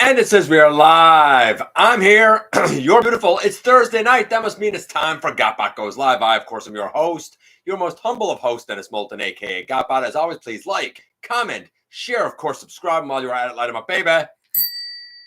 And it says we are live. I'm here. You're beautiful. It's Thursday night. That must mean it's time for GotBot Goes Live. I, of course, am your host, your most humble of hosts, Dennis Moulton, a.k.a. GotBot. As always, please like, comment, share, of course, subscribe. And while you're at it, light them up, baby.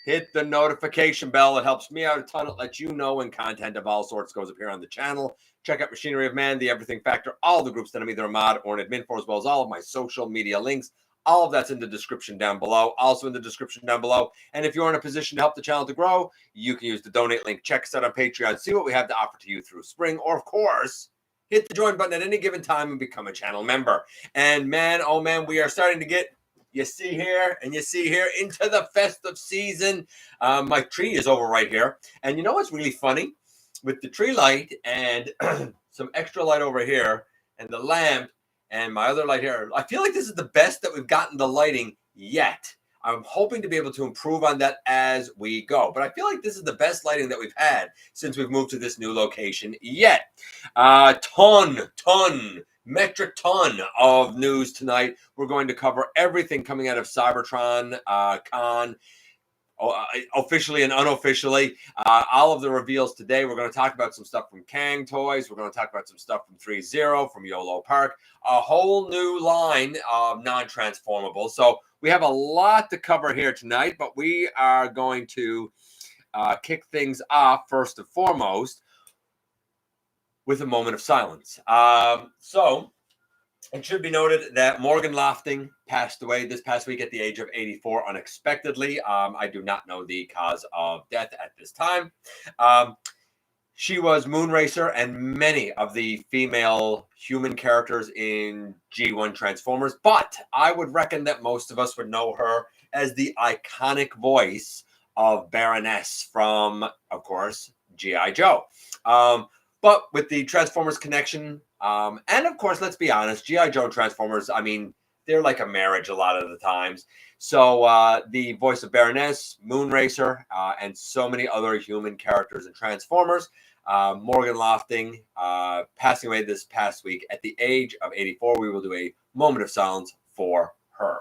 Hit the notification bell. It helps me out a ton. It lets you know when content of all sorts goes up here on the channel. Check out Machinery of Man, The Everything Factor, all the groups that I'm either a mod or an admin for, as well as all of my social media links. All of that's in the description down below. Also in the description down below. And if you're in a position to help the channel to grow, you can use the donate link. Check us out on Patreon. See what we have to offer to you through spring. Or, of course, hit the join button at any given time and become a channel member. And, man, oh, man, we are starting to get, you see here, into the festive season. My tree is over right here. And you know what's really funny? With the tree light and some extra light over here and the lamp, and my other light here, I feel like this is the best that we've gotten the lighting yet. I'm hoping to be able to improve on that as we go. But I feel like this is the best lighting that we've had since we've moved to this new location yet. Metric ton of news tonight. We're going to cover everything coming out of Cybertron Con. Officially and unofficially, all of the reveals today. We're going to talk about some stuff from Kang Toys. We're going to talk about some stuff from threezero, from yolopark, a whole new line of non-transformables. So we have a lot to cover here tonight, but we are going to kick things off first and foremost with a moment of silence. It should be noted that Morgan Lofting passed away this past week at the age of 84 unexpectedly. I do not know the cause of death at this time. She was Moonracer and many of the female human characters in G1 Transformers, but I would reckon that most of us would know her as the iconic voice of Baroness from, of course, G.I. Joe. But with the Transformers connection, and of course, let's be honest, G.I. Joe and Transformers, I mean, they're like a marriage a lot of the times. So the voice of Baroness, Moonracer, and so many other human characters in Transformers, Morgan Lofting, passing away this past week at the age of 84. We will do a moment of silence for her.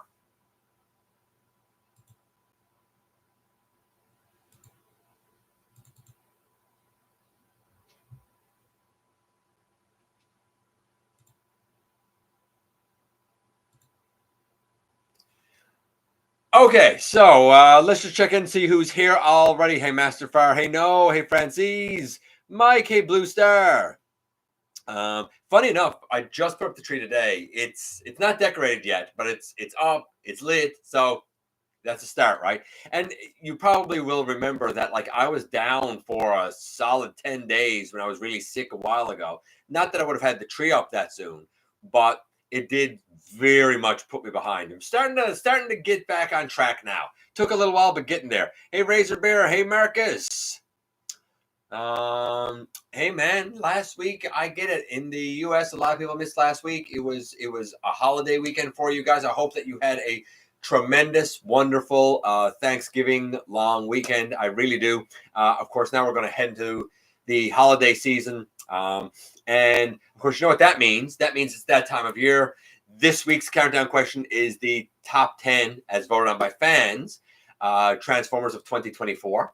Okay, so let's just check in and see who's here already. Hey, Master Fire. Hey, No. Hey, Francis. Mike. Hey, Blue Star. Funny enough, I just put up the tree today. It's not decorated yet, but it's up. It's lit. So that's a start, right? And you probably will remember that, like, I was down for a solid 10 days when I was really sick a while ago. Not that I would have had the tree up that soon, but it did very much put me behind. I'm starting to get back on track now. Took a little while, but getting there. Hey, Razor Bear. Hey, Marcus. Hey, man. Last week, I get it. In the U.S., a lot of people missed last week. It was a holiday weekend for you guys. I hope that you had a tremendous, wonderful Thanksgiving long weekend. I really do. Of course, now we're going to head into the holiday season. And of course, you know what that means. That means it's that time of year. This week's countdown question is the top 10 as voted on by fans, Transformers of 2024.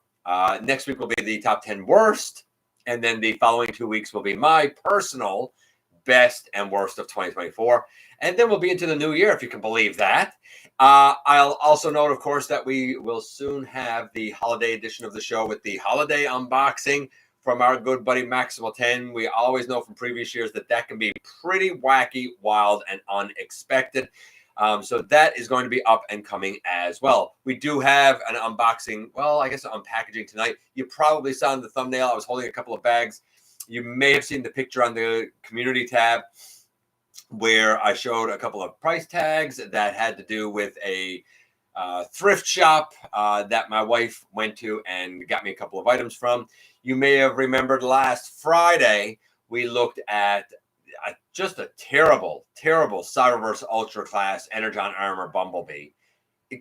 Next week will be the top 10 worst. And then the following 2 weeks will be my personal best and worst of 2024. And then we'll be into the new year, if you can believe that. I'll also note, of course, that we will soon have the holiday edition of the show with the holiday unboxing from our good buddy Maximal 10. We always know from previous years that can be pretty wacky, wild, and unexpected. So that is going to be up and coming as well. We do have an unboxing, well, I guess unpackaging tonight. You probably saw in the thumbnail, I was holding a couple of bags. You may have seen the picture on the community tab where I showed a couple of price tags that had to do with a thrift shop that my wife went to and got me a couple of items from. You may have remembered last Friday, we looked at just a terrible Cyberverse Ultra Class Energon Armor Bumblebee.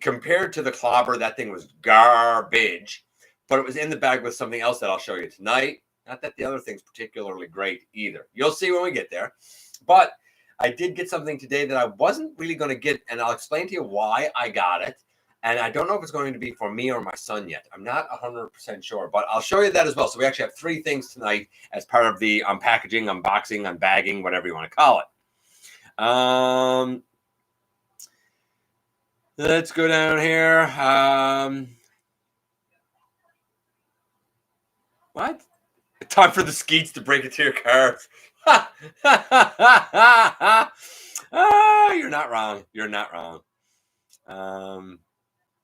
Compared to the Clobber, that thing was garbage, but it was in the bag with something else that I'll show you tonight. Not that the other thing's particularly great either. You'll see when we get there. But I did get something today that I wasn't really going to get, and I'll explain to you why I got it. And I don't know if it's going to be for me or my son yet. I'm not 100% sure, but I'll show you that as well. So we actually have 3 things tonight as part of the unpackaging, unboxing, unbagging, whatever you want to call it. Let's go down here. What? Time for the Skeets to break into your cars. You're not wrong. You're not wrong.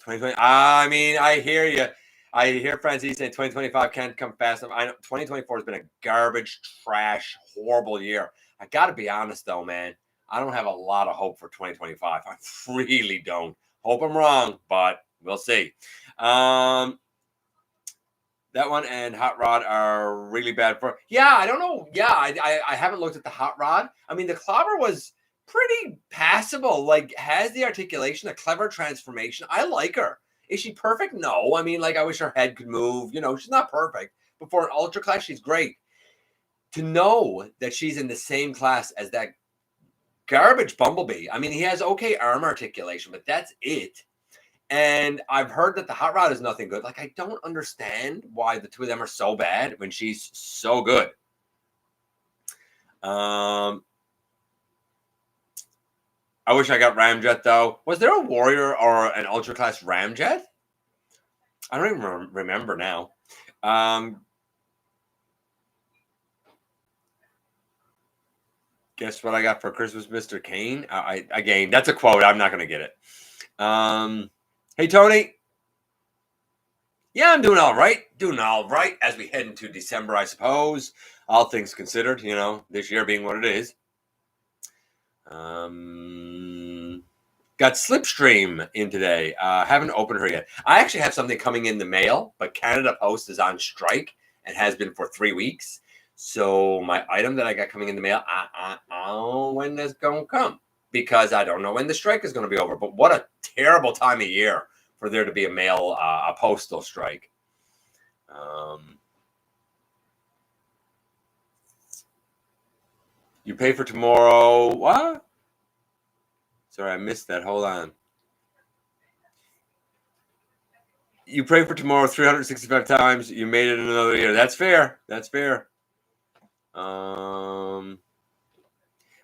2020. I mean, I hear you. I hear Francis saying 2025 can't come fast enough. I know 2024 has been a garbage, trash, horrible year. I got to be honest, though, man. I don't have a lot of hope for 2025. I really don't. Hope I'm wrong, but we'll see. That one and Hot Rod are really bad for. Yeah, I don't know. Yeah, I haven't looked at the Hot Rod. I mean, the Clobber was pretty passable. Like, has the articulation, a clever transformation. I like her. Is she perfect? No. I mean, like, I wish her head could move. You know, she's not perfect. But for an Ultra class, she's great. To know that she's in the same class as that garbage Bumblebee. I mean, he has okay arm articulation, but that's it. And I've heard that the Hot Rod is nothing good. Like, I don't understand why the 2 of them are so bad when she's so good. I wish I got Ramjet, though. Was there a Warrior or an Ultra Class Ramjet? I don't even remember now. Guess what I got for Christmas, Mr. Kane? Again, that's a quote. I'm not going to get it. Hey, Tony. Yeah, I'm doing all right. Doing all right as we head into December, I suppose. All things considered, you know, this year being what it is. Got Slipstream in today. Haven't opened her yet. I actually have something coming in the mail, but Canada Post is on strike and has been for 3 weeks. So my item that I got coming in the mail, I don't know when that's going to come because I don't know when the strike is going to be over. But what a terrible time of year for there to be a postal strike. You pay for tomorrow. What? Sorry, I missed that. Hold on. You pray for tomorrow 365 times. You made it another year. That's fair. That's fair.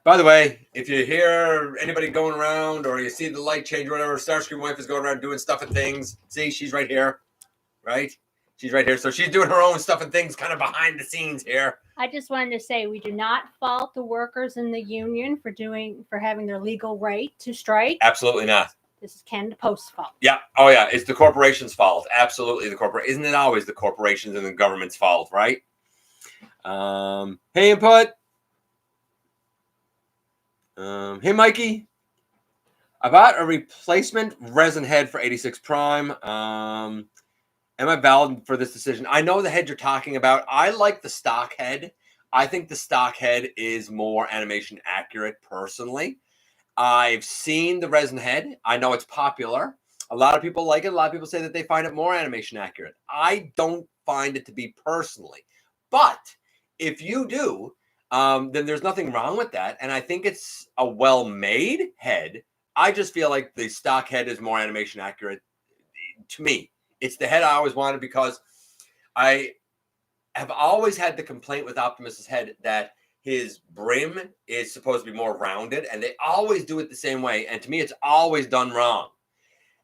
By the way, if you hear anybody going around or you see the light change or whatever, Starscream wife is going around doing stuff and things. See, she's right here, right? She's right here. So she's doing her own stuff and things kind of behind the scenes here. I just wanted to say we do not fault the workers in the union for having their legal right to strike. Absolutely not. This is Canada Post's fault. Yeah. Oh, yeah. It's the corporation's fault. Absolutely the corporate. Isn't it always the corporations and the government's fault, right? Hey, Input. Hey, Mikey. I bought a replacement resin head for 86 Prime. Am I valid for this decision? I know the head you're talking about. I like the stock head. I think the stock head is more animation accurate personally. I've seen the resin head. I know it's popular. A lot of people like it. A lot of people say that they find it more animation accurate. I don't find it to be personally. But if you do, then there's nothing wrong with that. And I think it's a well-made head. I just feel like the stock head is more animation accurate to me. It's the head I always wanted because I have always had the complaint with Optimus's head that his brim is supposed to be more rounded, and they always do it the same way. And to me, it's always done wrong.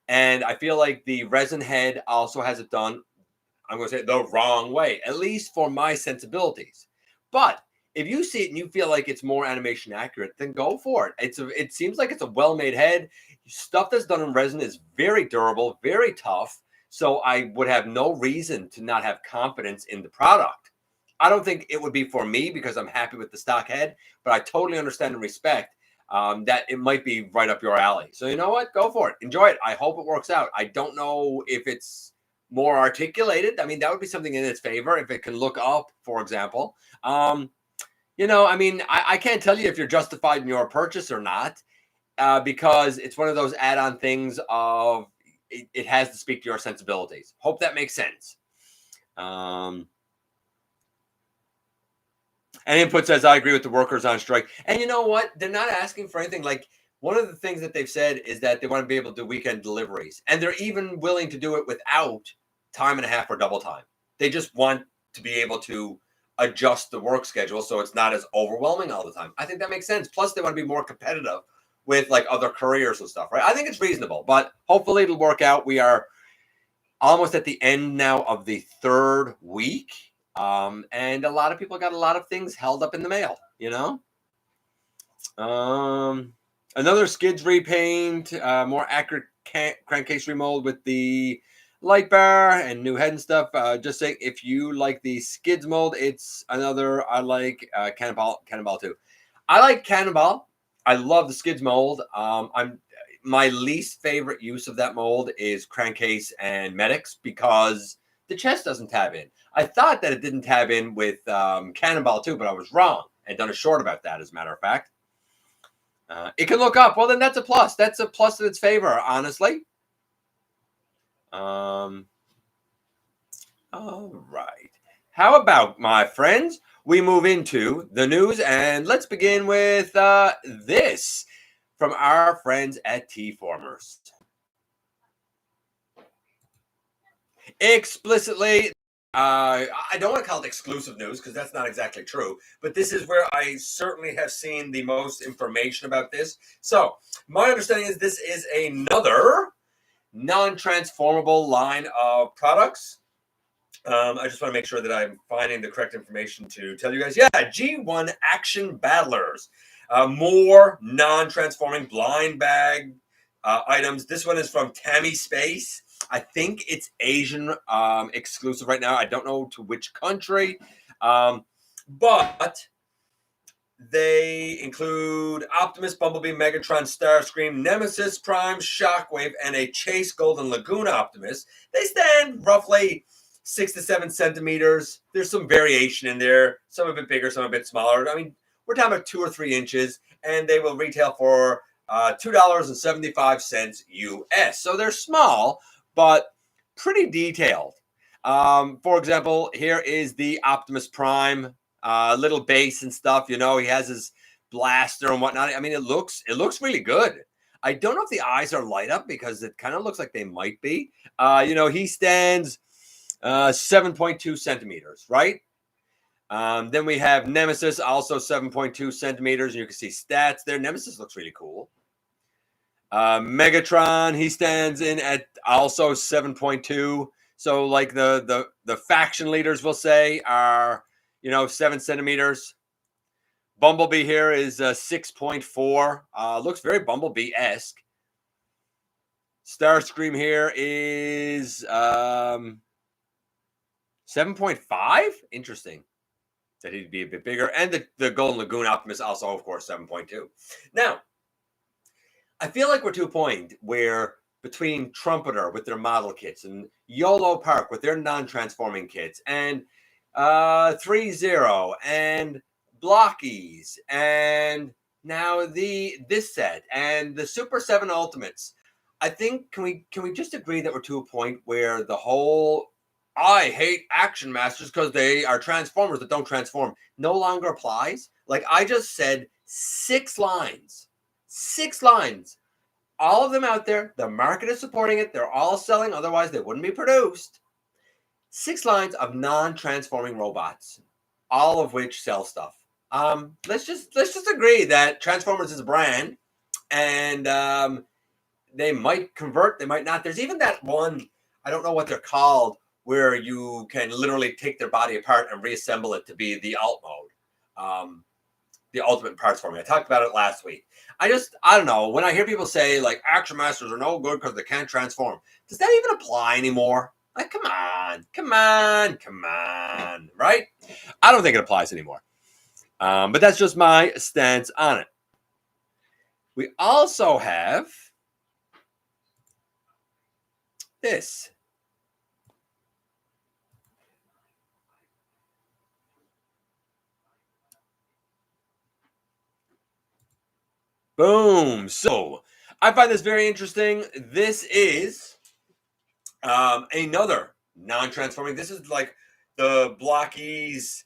And I feel like the resin head also has it done, I'm going to say, the wrong way, at least for my sensibilities. But if you see it and you feel like it's more animation accurate, then go for it. It seems like it's a well-made head. Stuff that's done in resin is very durable, very tough. So I would have no reason to not have confidence in the product. I don't think it would be for me because I'm happy with the stock head, but I totally understand and respect that it might be right up your alley. So you know what? Go for it. Enjoy it. I hope it works out. I don't know if it's more articulated. I mean, that would be something in its favor if it can look up, for example. You know, I mean, I can't tell you if you're justified in your purchase or not because it's one of those add-on things of it has to speak to your sensibilities. Hope that makes sense. And Input says, I agree with the workers on strike. And you know what? They're not asking for anything. Like one of the things that they've said is that they want to be able to do weekend deliveries. And they're even willing to do it without time and a half or double time. They just want to be able to adjust the work schedule so it's not as overwhelming all the time. I think that makes sense. Plus, they want to be more competitive with like other careers and stuff, right? I think it's reasonable, but hopefully it'll work out. We are almost at the end now of the 3rd week. And a lot of people got a lot of things held up in the mail, you know? Another skids repaint, more accurate crankcase remold with the light bar and new head and stuff. Just saying, if you like the skids mold, it's another. I like Cannonball too. I like Cannonball. I love the skids mold. My least favorite use of that mold is crankcase and medics because the chest doesn't tab in. I thought that it didn't tab in with Cannonball too, but I was wrong and done a short about that, as a matter of fact. It can look up. Well, then that's a plus. That's a plus in its favor, honestly. All right. How about, my friends, we move into the news, and let's begin with this from our friends at T-Formers. Explicitly, I don't want to call it exclusive news because that's not exactly true, but this is where I certainly have seen the most information about this. So my understanding is this is another non-transformable line of products. I just want to make sure that I'm finding the correct information to tell you guys. Yeah, G1 Action Battlers. More non-transforming blind bag items. This one is from Tammy Space. I think it's Asian exclusive right now. I don't know to which country. But they include Optimus, Bumblebee, Megatron, Starscream, Nemesis, Prime, Shockwave, and a Chase Golden Lagoon Optimus. They stand roughly 6 to 7 centimeters. There's some variation in there. Some a bit bigger, some a bit smaller. I mean, we're talking about 2 or 3 inches, and they will retail for $2.75 US. So they're small, but pretty detailed. For example, here is the Optimus Prime, little base and stuff. You know, he has his blaster and whatnot. I mean, it looks really good. I don't know if the eyes are light up because it kind of looks like they might be. You know, he stands 7.2 centimeters, right? Then we have Nemesis, also 7.2 centimeters, and you can see stats there. Nemesis looks really cool. Megatron, he stands in at also 7.2. So like the faction leaders will say are, you know, 7 centimeters. Bumblebee here is 6.4. Looks very Bumblebee-esque. Starscream here is 7.5. Interesting that he'd be a bit bigger. And the Golden Lagoon Optimus also, of course, 7.2. Now, I feel like we're to a point where between Trumpeter with their model kits and yolopark with their non-transforming kits and threezero and Blokees and now this set and the Super 7 Ultimates, I think can we just agree that we're to a point where the whole I hate Action Masters because they are Transformers that don't transform no longer applies? Like I just said, 6 lines. 6 lines. All of them out there. The market is supporting it. They're all selling. Otherwise, they wouldn't be produced. 6 lines of non-transforming robots, all of which sell stuff. Let's just agree that Transformers is a brand, and they might convert. They might not. There's even that one. I don't know what they're called, where you can literally take their body apart and reassemble it to be the alt mode. The ultimate parts for me. I talked about it last week. I don't know. When I hear people say like Action Masters are no good because they can't transform, does that even apply anymore? Like, come on, right? I don't think it applies anymore. But that's just my stance on it. We also have this. Boom. So I find this very interesting. This is another non-transforming. This is like the Blokees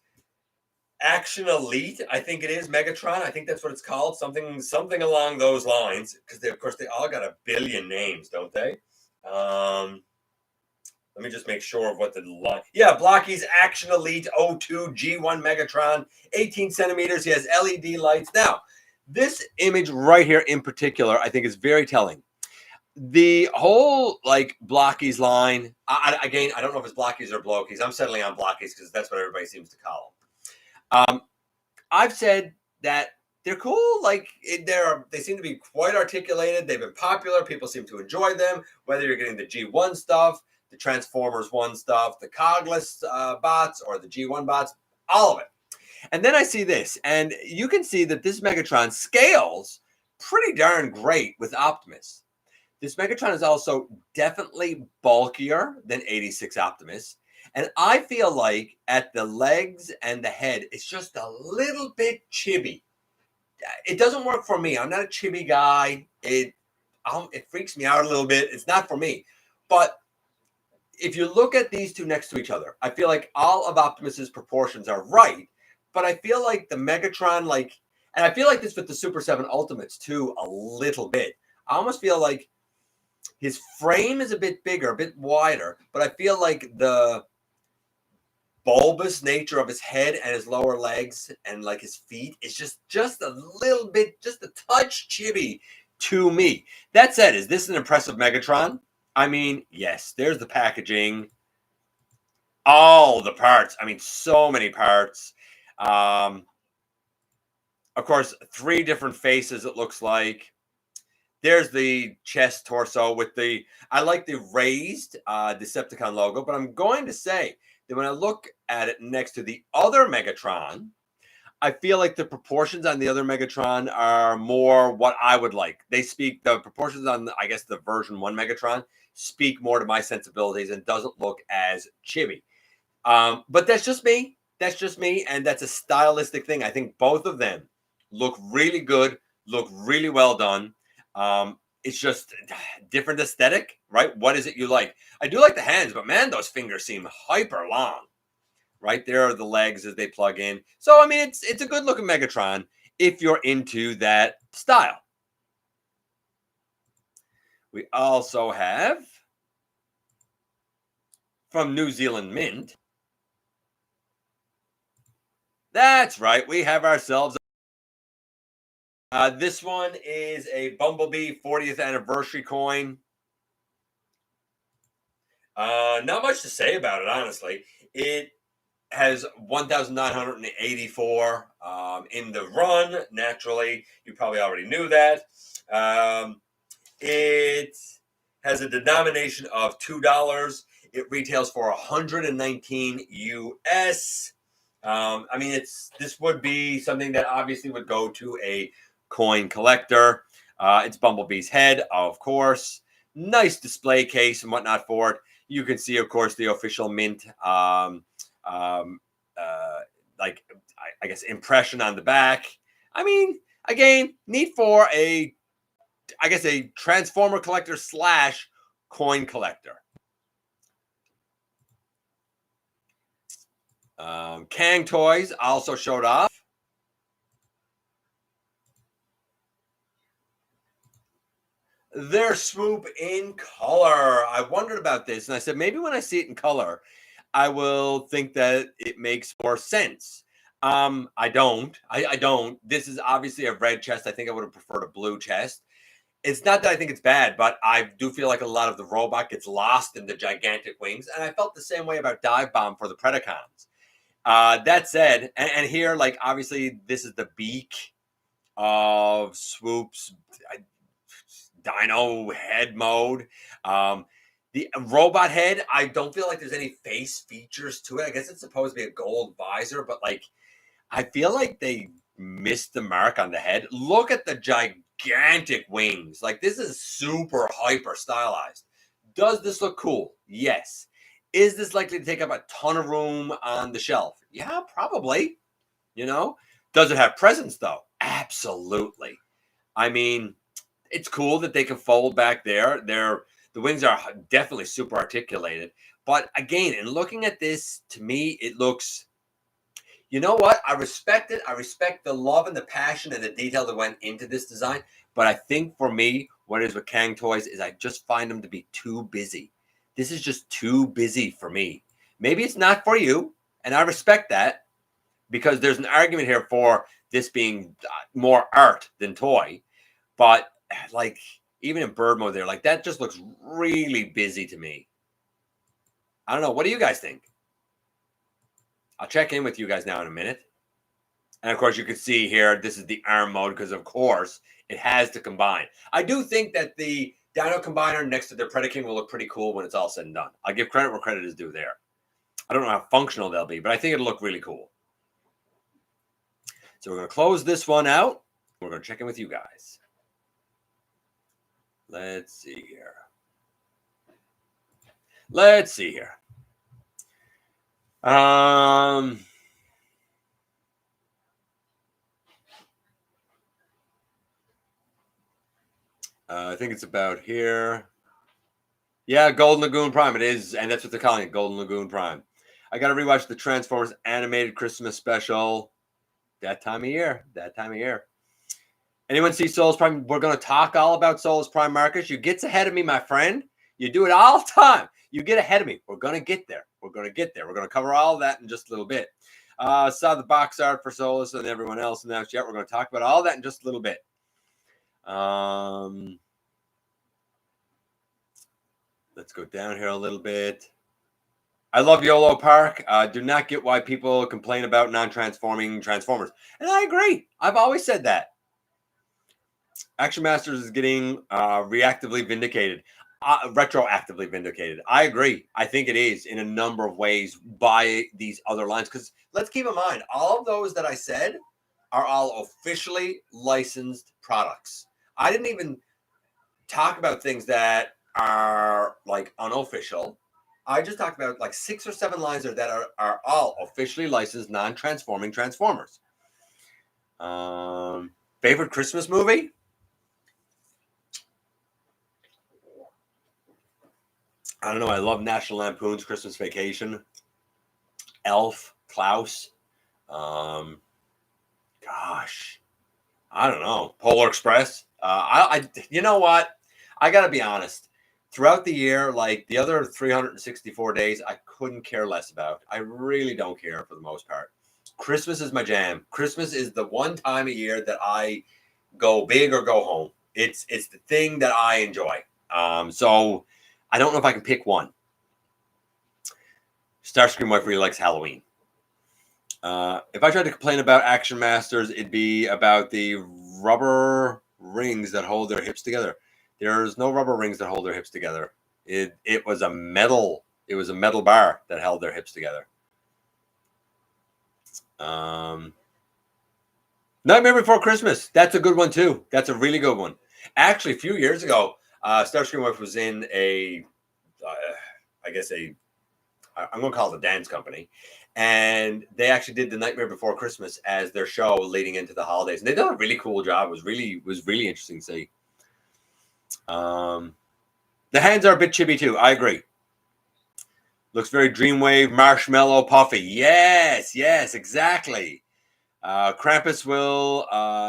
Action Elite, I think it is Megatron. I think that's what it's called. Something along those lines. Because of course they all got a billion names, don't they? Let me just make sure of what the line. Yeah, Blokees Action Elite 02 G1 Megatron, 18 centimeters. He has LED lights. Now, this image right here in particular, I think is very telling. The whole like Blokees line. Again, I don't know if it's Blokees or Blokees. I'm settling on Blokees because that's what everybody seems to call them. I've said that they're cool. Like they seem to be quite articulated. They've been popular. People seem to enjoy them. Whether you're getting the G1 stuff, the Transformers 1 stuff, the Cogless bots, or the G1 bots, all of it. And then I see this, and you can see that this Megatron scales pretty darn great with Optimus. This Megatron is also definitely bulkier than 86 Optimus. And I feel like at the legs and the head, it's just a little bit chibi. It doesn't work for me. I'm not a chibi guy. It freaks me out a little bit. It's not for me. But if you look at these two next to each other, I feel like all of Optimus's proportions are right. But I feel like the Megatron, and I feel like this with the Super 7 Ultimates too, a little bit. I almost feel like his frame is a bit bigger, a bit wider, but I feel like the bulbous nature of his head and his lower legs and like his feet is just a little bit, just a touch chibi to me. That said, is this an impressive Megatron? I mean, yes, there's the packaging, all the parts. I mean, so many parts. Of course, 3 different faces, it looks like. There's the chest torso with I like the raised Decepticon logo, but I'm going to say that when I look at it next to the other Megatron, I feel like the proportions on the other Megatron are more what I would like. The proportions on, I guess, the version 1 Megatron speak more to my sensibilities and doesn't look as chibi. But that's just me. That's just me, and that's a stylistic thing. I think both of them look really good, look really well done. It's just different aesthetic, right? What is it you like? I do like the hands, but man, those fingers seem hyper long. Right there are the legs as they plug in. So, I mean, it's a good looking Megatron if you're into that style. We also have from New Zealand Mint. That's right. We have ourselves. This one is a Bumblebee 40th anniversary coin. Not much to say about it, honestly. It has 1,984 in the run. Naturally, you probably already knew that. It has a denomination of $2. It retails for $119 US. I mean, this would be something that obviously would go to a coin collector. It's Bumblebee's head, of course. Nice display case and whatnot for it. You can see, of course, the official Mint I guess impression on the back. I mean, again, neat for a Transformer collector / coin collector. Kang Toys also showed off. Their Swoop in color. I wondered about this, and I said maybe when I see it in color, I will think that it makes more sense. I don't. I don't. This is obviously a red chest. I think I would have preferred a blue chest. It's not that I think it's bad, but I do feel like a lot of the robot gets lost in the gigantic wings, and I felt the same way about Dive Bomb for the Predacons. That said, and here, like, obviously, this is the beak of Swoop's Dino head mode. The robot head, I don't feel like there's any face features to it. I guess it's supposed to be a gold visor, but like, I feel like they missed the mark on the head. Look at the gigantic wings. Like, this is super hyper stylized. Does this look cool? Yes. Is this likely to take up a ton of room on the shelf? Yeah, probably. You know, does it have presence though? Absolutely. I mean, it's cool that they can fold back there. The wings are definitely super articulated. But again, in looking at this, to me, it looks, You know what? I respect it. I respect the love and the passion and the detail that went into this design. But I think for me, what it is with Kang Toys is I just find them to be too busy. This is just too busy for me. Maybe it's not for you, and I respect that because there's an argument here for this being more art than toy. But like even in bird mode, there like that just looks really busy to me. I don't know. What do you guys think? I'll check in with you guys now in a minute. And of course, you can see here, this is the arm mode because, of course, it has to combine. I do think that the Dino Combiner next to the Predaking will look pretty cool when it's all said and done. I'll give credit where credit is due there. I don't know how functional they'll be, but I think it'll look really cool. So we're going to close this one out. We're going to check in with you guys. Let's see here. Let's see here. I think it's about here. Yeah, Golden Lagoon Prime. It is, and that's what they're calling it, Golden Lagoon Prime. I got to rewatch the Transformers animated Christmas special. That time of year. That time of year. Anyone see Solus Prime? We're going to talk all about Solus Prime, Marcus. You get ahead of me, my friend. You do it all the time. You get ahead of me. We're going to get there. We're going to get there. We're going to cover all of that in just a little bit. Saw the box art for Solus and everyone else announced yet. We're going to talk about all that in just a little bit. Let's go down here a little bit. I love YoloPark. Do not get why people complain about non-transforming Transformers. And I agree. I've always said that. Action Masters is getting retroactively vindicated. I agree. I think it is in a number of ways by these other lines. Because let's keep in mind, all of those that I said are all officially licensed products. I didn't even talk about things that are like unofficial. I just talked about like 6 or 7 lines there that are all officially licensed non-transforming Transformers. Favorite Christmas movie? I don't know. I love National Lampoon's Christmas Vacation. Elf, Klaus. Gosh, I don't know. Polar Express. You know what? I got to be honest. Throughout the year, like the other 364 days, I couldn't care less about. I really don't care for the most part. Christmas is my jam. Christmas is the one time a year that I go big or go home. It's the thing that I enjoy. So I don't know if I can pick one. Starscream wife really likes Halloween. If I tried to complain about Action Masters, it'd be about the rubber rings that hold their hips together. There's no rubber rings that hold their hips together. It was a metal bar that held their hips together. Nightmare Before Christmas. That's a good one too. That's a really good one. Actually, a few years ago, Starscream wife was in I'm going to call it a dance company. And they actually did The Nightmare Before Christmas as their show leading into the holidays. And they did a really cool job. It was really interesting to see. The hands are a bit chibi too. I agree. Looks very Dreamwave, Marshmallow, Puffy. Yes, exactly. Krampus will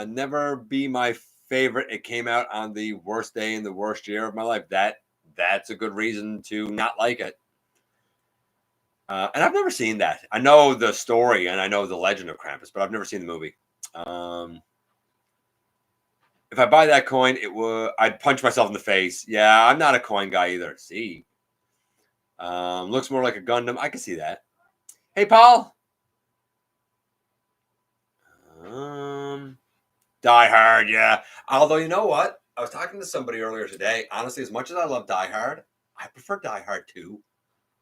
never be my favorite. It came out on the worst day in the worst year of my life. That's a good reason to not like it. And I've never seen that. I know the story and I know the legend of Krampus, but I've never seen the movie. If I buy that coin, I'd punch myself in the face. Yeah, I'm not a coin guy either. See, looks more like a Gundam. I can see that. Hey, Paul. Die Hard, yeah. Although you know what, I was talking to somebody earlier today. Honestly, as much as I love Die Hard, I prefer Die Hard 2.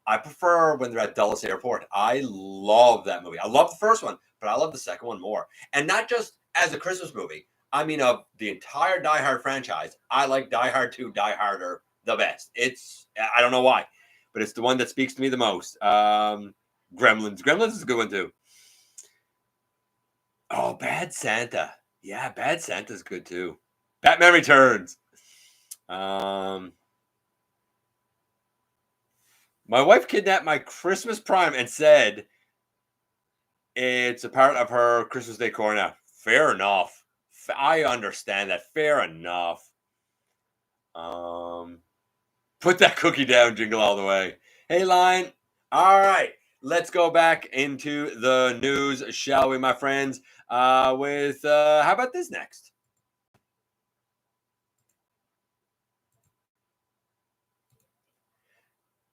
I prefer when they're at Dulles Airport. I love that movie. I love the first one, but I love the second one more. And not just as a Christmas movie. I mean, of the entire Die Hard franchise, I like Die Hard 2, Die Harder the best. I don't know why, but it's the one that speaks to me the most. Gremlins. Gremlins is a good one too. Oh, Bad Santa. Yeah, Bad Santa's good too. Batman Returns. My wife kidnapped my Christmas Prime and said It's a part of her Christmas decor now. Fair enough. I understand that. Fair enough. Put that cookie down, Jingle All the Way. Hey, Line. All right. Let's go back into the news, shall we, my friends? How about this next?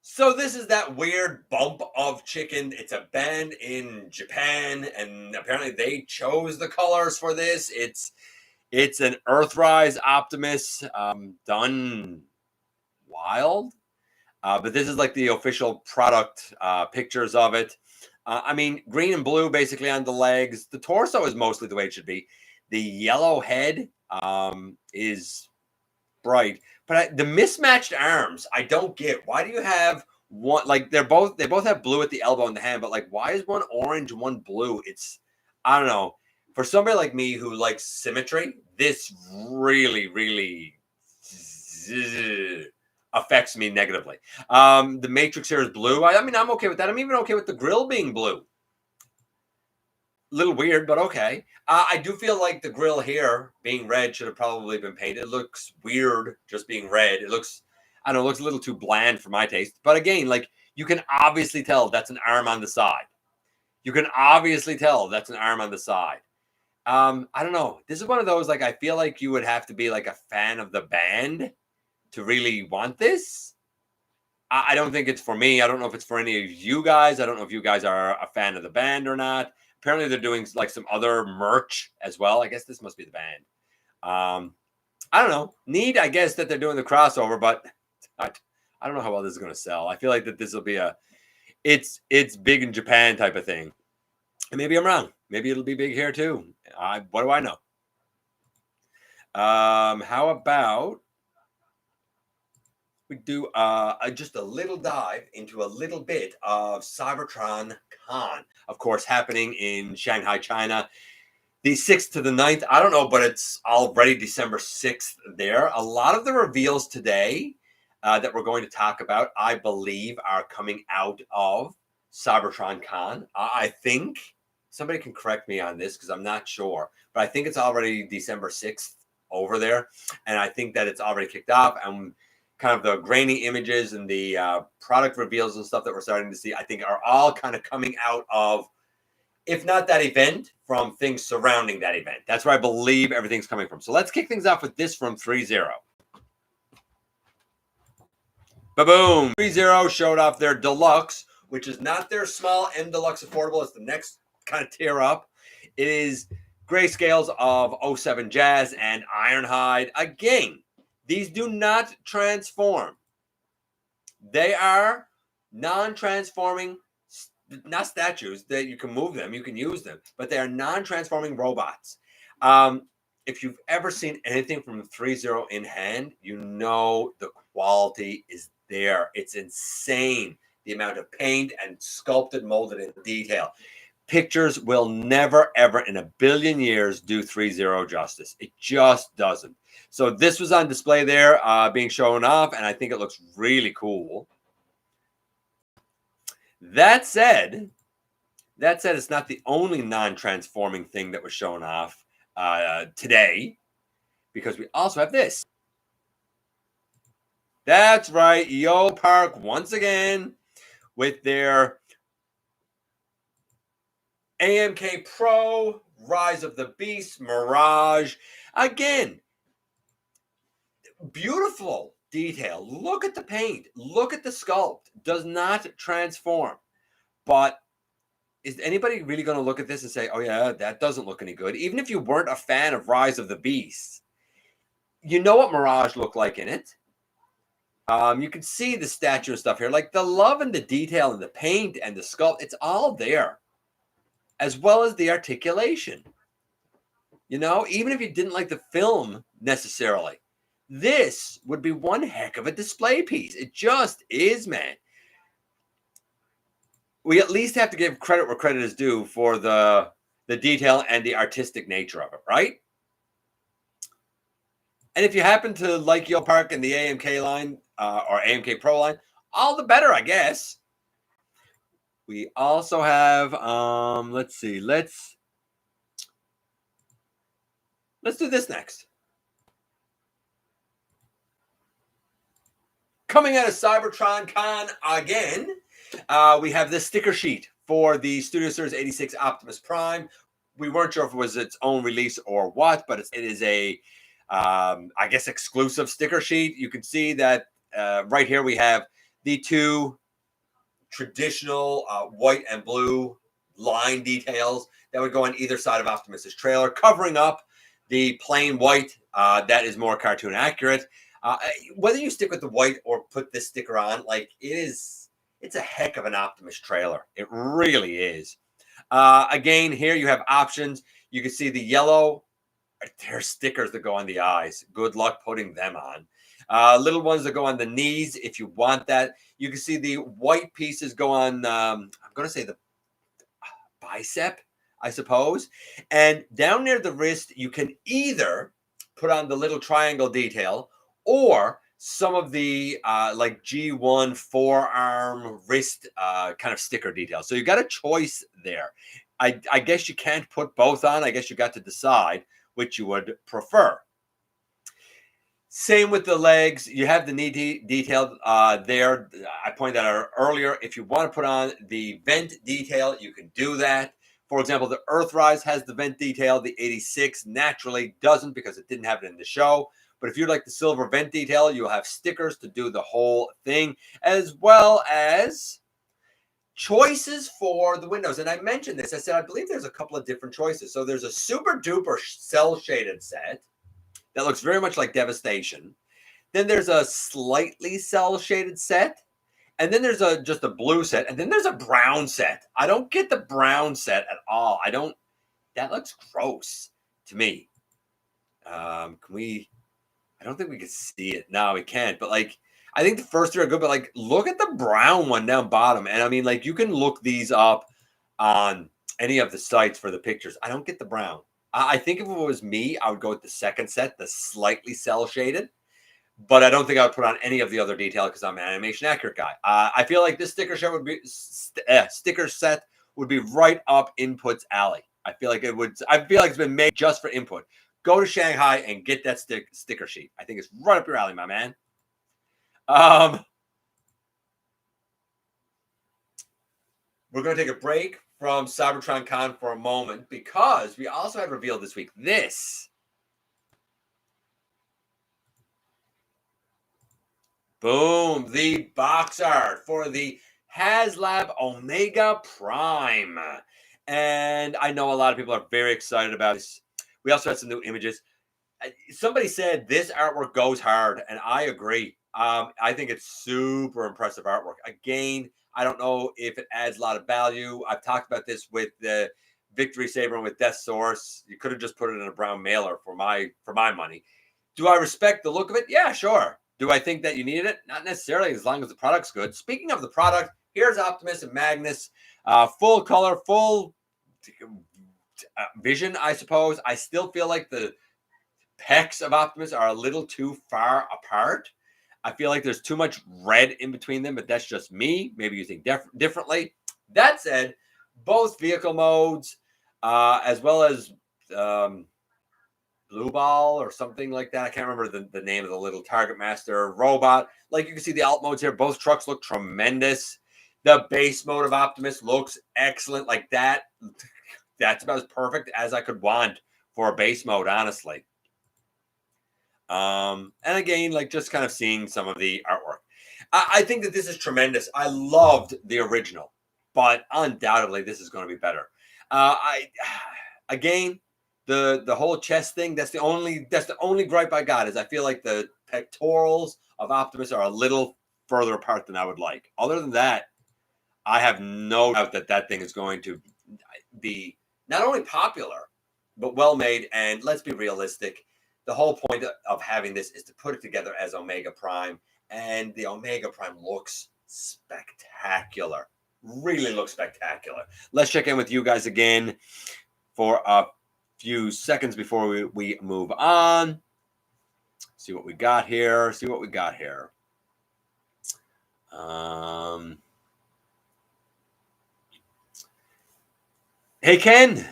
So this is that weird bump of chicken. It's a band in Japan, and apparently they chose the colors for this. It's an Earthrise Optimus, done wild. But this is like the official product pictures of it. I mean, green and blue basically on the legs. The torso is mostly the way it should be. The yellow head is bright, but the mismatched arms, I don't get. Why do you have one? Like they both have blue at the elbow and the hand, but like why is one orange, one blue? I don't know. For somebody like me who likes symmetry, this really affects me negatively. The Matrix here is blue. I mean, I'm okay with that. I'm even okay with the grill being blue. Little weird, but okay. I do feel like the grill here being red should have probably been painted. It looks weird just being red. It looks, I don't know, it looks a little too bland for my taste. But again, like you can obviously tell that's an arm on the side. You can obviously tell that's an arm on the side. I don't know. This is one of those, like, I feel like you would have to be like a fan of the band to really want this. I don't think it's for me. I don't know if it's for any of you guys. I don't know if you guys are a fan of the band or not. Apparently they're doing like some other merch as well. I guess this must be the band. I don't know. Neat, I guess, that they're doing the crossover, but I don't know how well this is going to sell. I feel like that this will be it's big in Japan type of thing. And maybe I'm wrong. Maybe it'll be big here too. What do I know? How about we do just a little dive into a little bit of Cybertron Con, of course, happening in Shanghai, China, the 6th to the 9th. I don't know, but it's already December 6th there. A lot of the reveals today that we're going to talk about, I believe, are coming out of Cybertron Con. I think somebody can correct me on this because I'm not sure, but I think it's already December 6th over there. And I think that it's already kicked off, and kind of the grainy images and the product reveals and stuff that we're starting to see, I think are all kind of coming out of, if not that event, from things surrounding that event. That's where I believe everything's coming from. So let's kick things off with this from threezero. Ba-boom! threezero showed off their deluxe, which is not their small M Deluxe Affordable. It's the next kind of tier up. It is grayscales of 07 Jazz and Ironhide. Again, these do not transform. They are non-transforming, not statues that you can move them, you can use them, but they are non-transforming robots. If you've ever seen anything from threezero in hand, you know the quality is there. It's insane, the amount of paint and sculpted, molded in detail. Pictures will never, ever in a billion years do threezero justice. It just doesn't. So this was on display there, being shown off, and I think it looks really cool. That said, it's not the only non-transforming thing that was shown off today, because we also have this. That's right, yolopark once again with their AMK Pro, Rise of the Beast, Mirage. Again, beautiful detail. Look at the paint. Look at the sculpt. Does not transform. But is anybody really going to look at this and say, oh, yeah, that doesn't look any good? Even if you weren't a fan of Rise of the Beast, you know what Mirage looked like in it. You can see the statue and stuff here. Like the love and the detail and the paint and the sculpt, it's all there. As well as the articulation. You know, even if you didn't like the film necessarily, this would be one heck of a display piece. It just is, man. We at least have to give credit where credit is due for the detail and the artistic nature of it, right? And if you happen to like yolopark and the AMK line or AMK Pro line, all the better, I guess. We also have, let's see, let's do this next. Coming out of Cybertron Con again, we have this sticker sheet for the Studio Series 86 Optimus Prime. We weren't sure if it was its own release or what, but it is a, I guess, exclusive sticker sheet. You can see that right here we have the two traditional white and blue line details that would go on either side of Optimus's trailer, covering up the plain white that is more cartoon accurate. Whether you stick with the white or put this sticker on, like it's a heck of an Optimus trailer. It really is. Again, here you have options. You can see the yellow. There's stickers that go on the eyes. Good luck putting them on. Little ones that go on the knees if you want that. You can see the white pieces go on, I'm going to say the bicep, I suppose. And down near the wrist, you can either put on the little triangle detail or some of the like G1 forearm wrist kind of sticker detail. So you got a choice there. I guess you can't put both on. I guess you got to decide which you would prefer. Same with the legs. You have the knee detail there. I pointed out earlier. If you want to put on the vent detail, you can do that. For example, the Earthrise has the vent detail. The 86 naturally doesn't because it didn't have it in the show. But if you'd like the silver vent detail, you'll have stickers to do the whole thing, as well as choices for the windows. And I mentioned this. I said, I believe there's a couple of different choices. So there's a super duper cell shaded set that looks very much like Devastation. Then there's a slightly cell shaded set. And then there's just a blue set. And then there's a brown set. I don't get the brown set at all. That looks gross to me. Can we, I don't think we can see it. No, we can't. But like, I think the first three are good, but like, look at the brown one down bottom. And I mean, like, you can look these up on any of the sites for the pictures. I don't get the brown. I think if it was me, I would go with the second set, the slightly cell shaded. But I don't think I would put on any of the other detail because I'm an animation accurate guy. I feel like this sticker set would be right up Input's alley. I feel like it would. I feel like it's been made just for Input. Go to Shanghai and get that sticker sheet. I think it's right up your alley, my man. We're going to take a break from Cybertron Con for a moment because we also have revealed this week this. Boom, the box art for the Haslab Omega Prime. And I know a lot of people are very excited about this. We also had some new images. Somebody said this artwork goes hard, and I agree. I think it's super impressive artwork. Again, I don't know if it adds a lot of value. I've talked about this with the Victory Saber and with Death Source. You could have just put it in a brown mailer for my money. Do I respect the look of it? Yeah, sure. Do I think that you needed it? Not necessarily, as long as the product's good. Speaking of the product, here's Optimus and Magnus. Full color, full vision, I suppose. I still feel like the pecs of Optimus are a little too far apart. I feel like there's too much red in between them, but that's just me. Maybe you think differently. That said, both vehicle modes, as well as Blue Ball or something like that. I can't remember the name of the little Target Master robot. Like you can see the alt modes here. Both trucks look tremendous. The base mode of Optimus looks excellent. Like that. That's about as perfect as I could want for a base mode, honestly. And again, like just kind of seeing some of the artwork. I think that this is tremendous. I loved the original, but undoubtedly this is going to be better. Again, the whole chest thing, that's the only gripe I got is I feel like the pectorals of Optimus are a little further apart than I would like. Other than that, I have no doubt that thing is going to be not only popular, but well made. And let's be realistic. The whole point of having this is to put it together as Omega Prime. And the Omega Prime looks spectacular. Really looks spectacular. Let's check in with you guys again for a few seconds before we move on. See what we got here. Hey, Ken.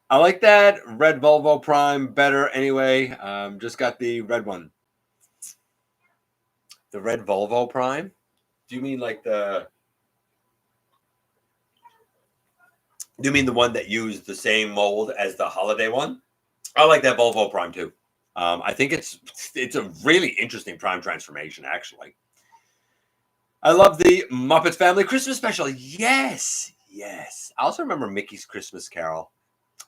I like that red Volvo Prime better anyway. Just got the red one. The red Volvo Prime? Do you mean like the... Do you mean the one that used the same mold as the holiday one? I like that Volvo Prime too. I think it's a really interesting Prime transformation, actually. I love the Muppets Family Christmas Special. Yes, yes. I also remember Mickey's Christmas Carol.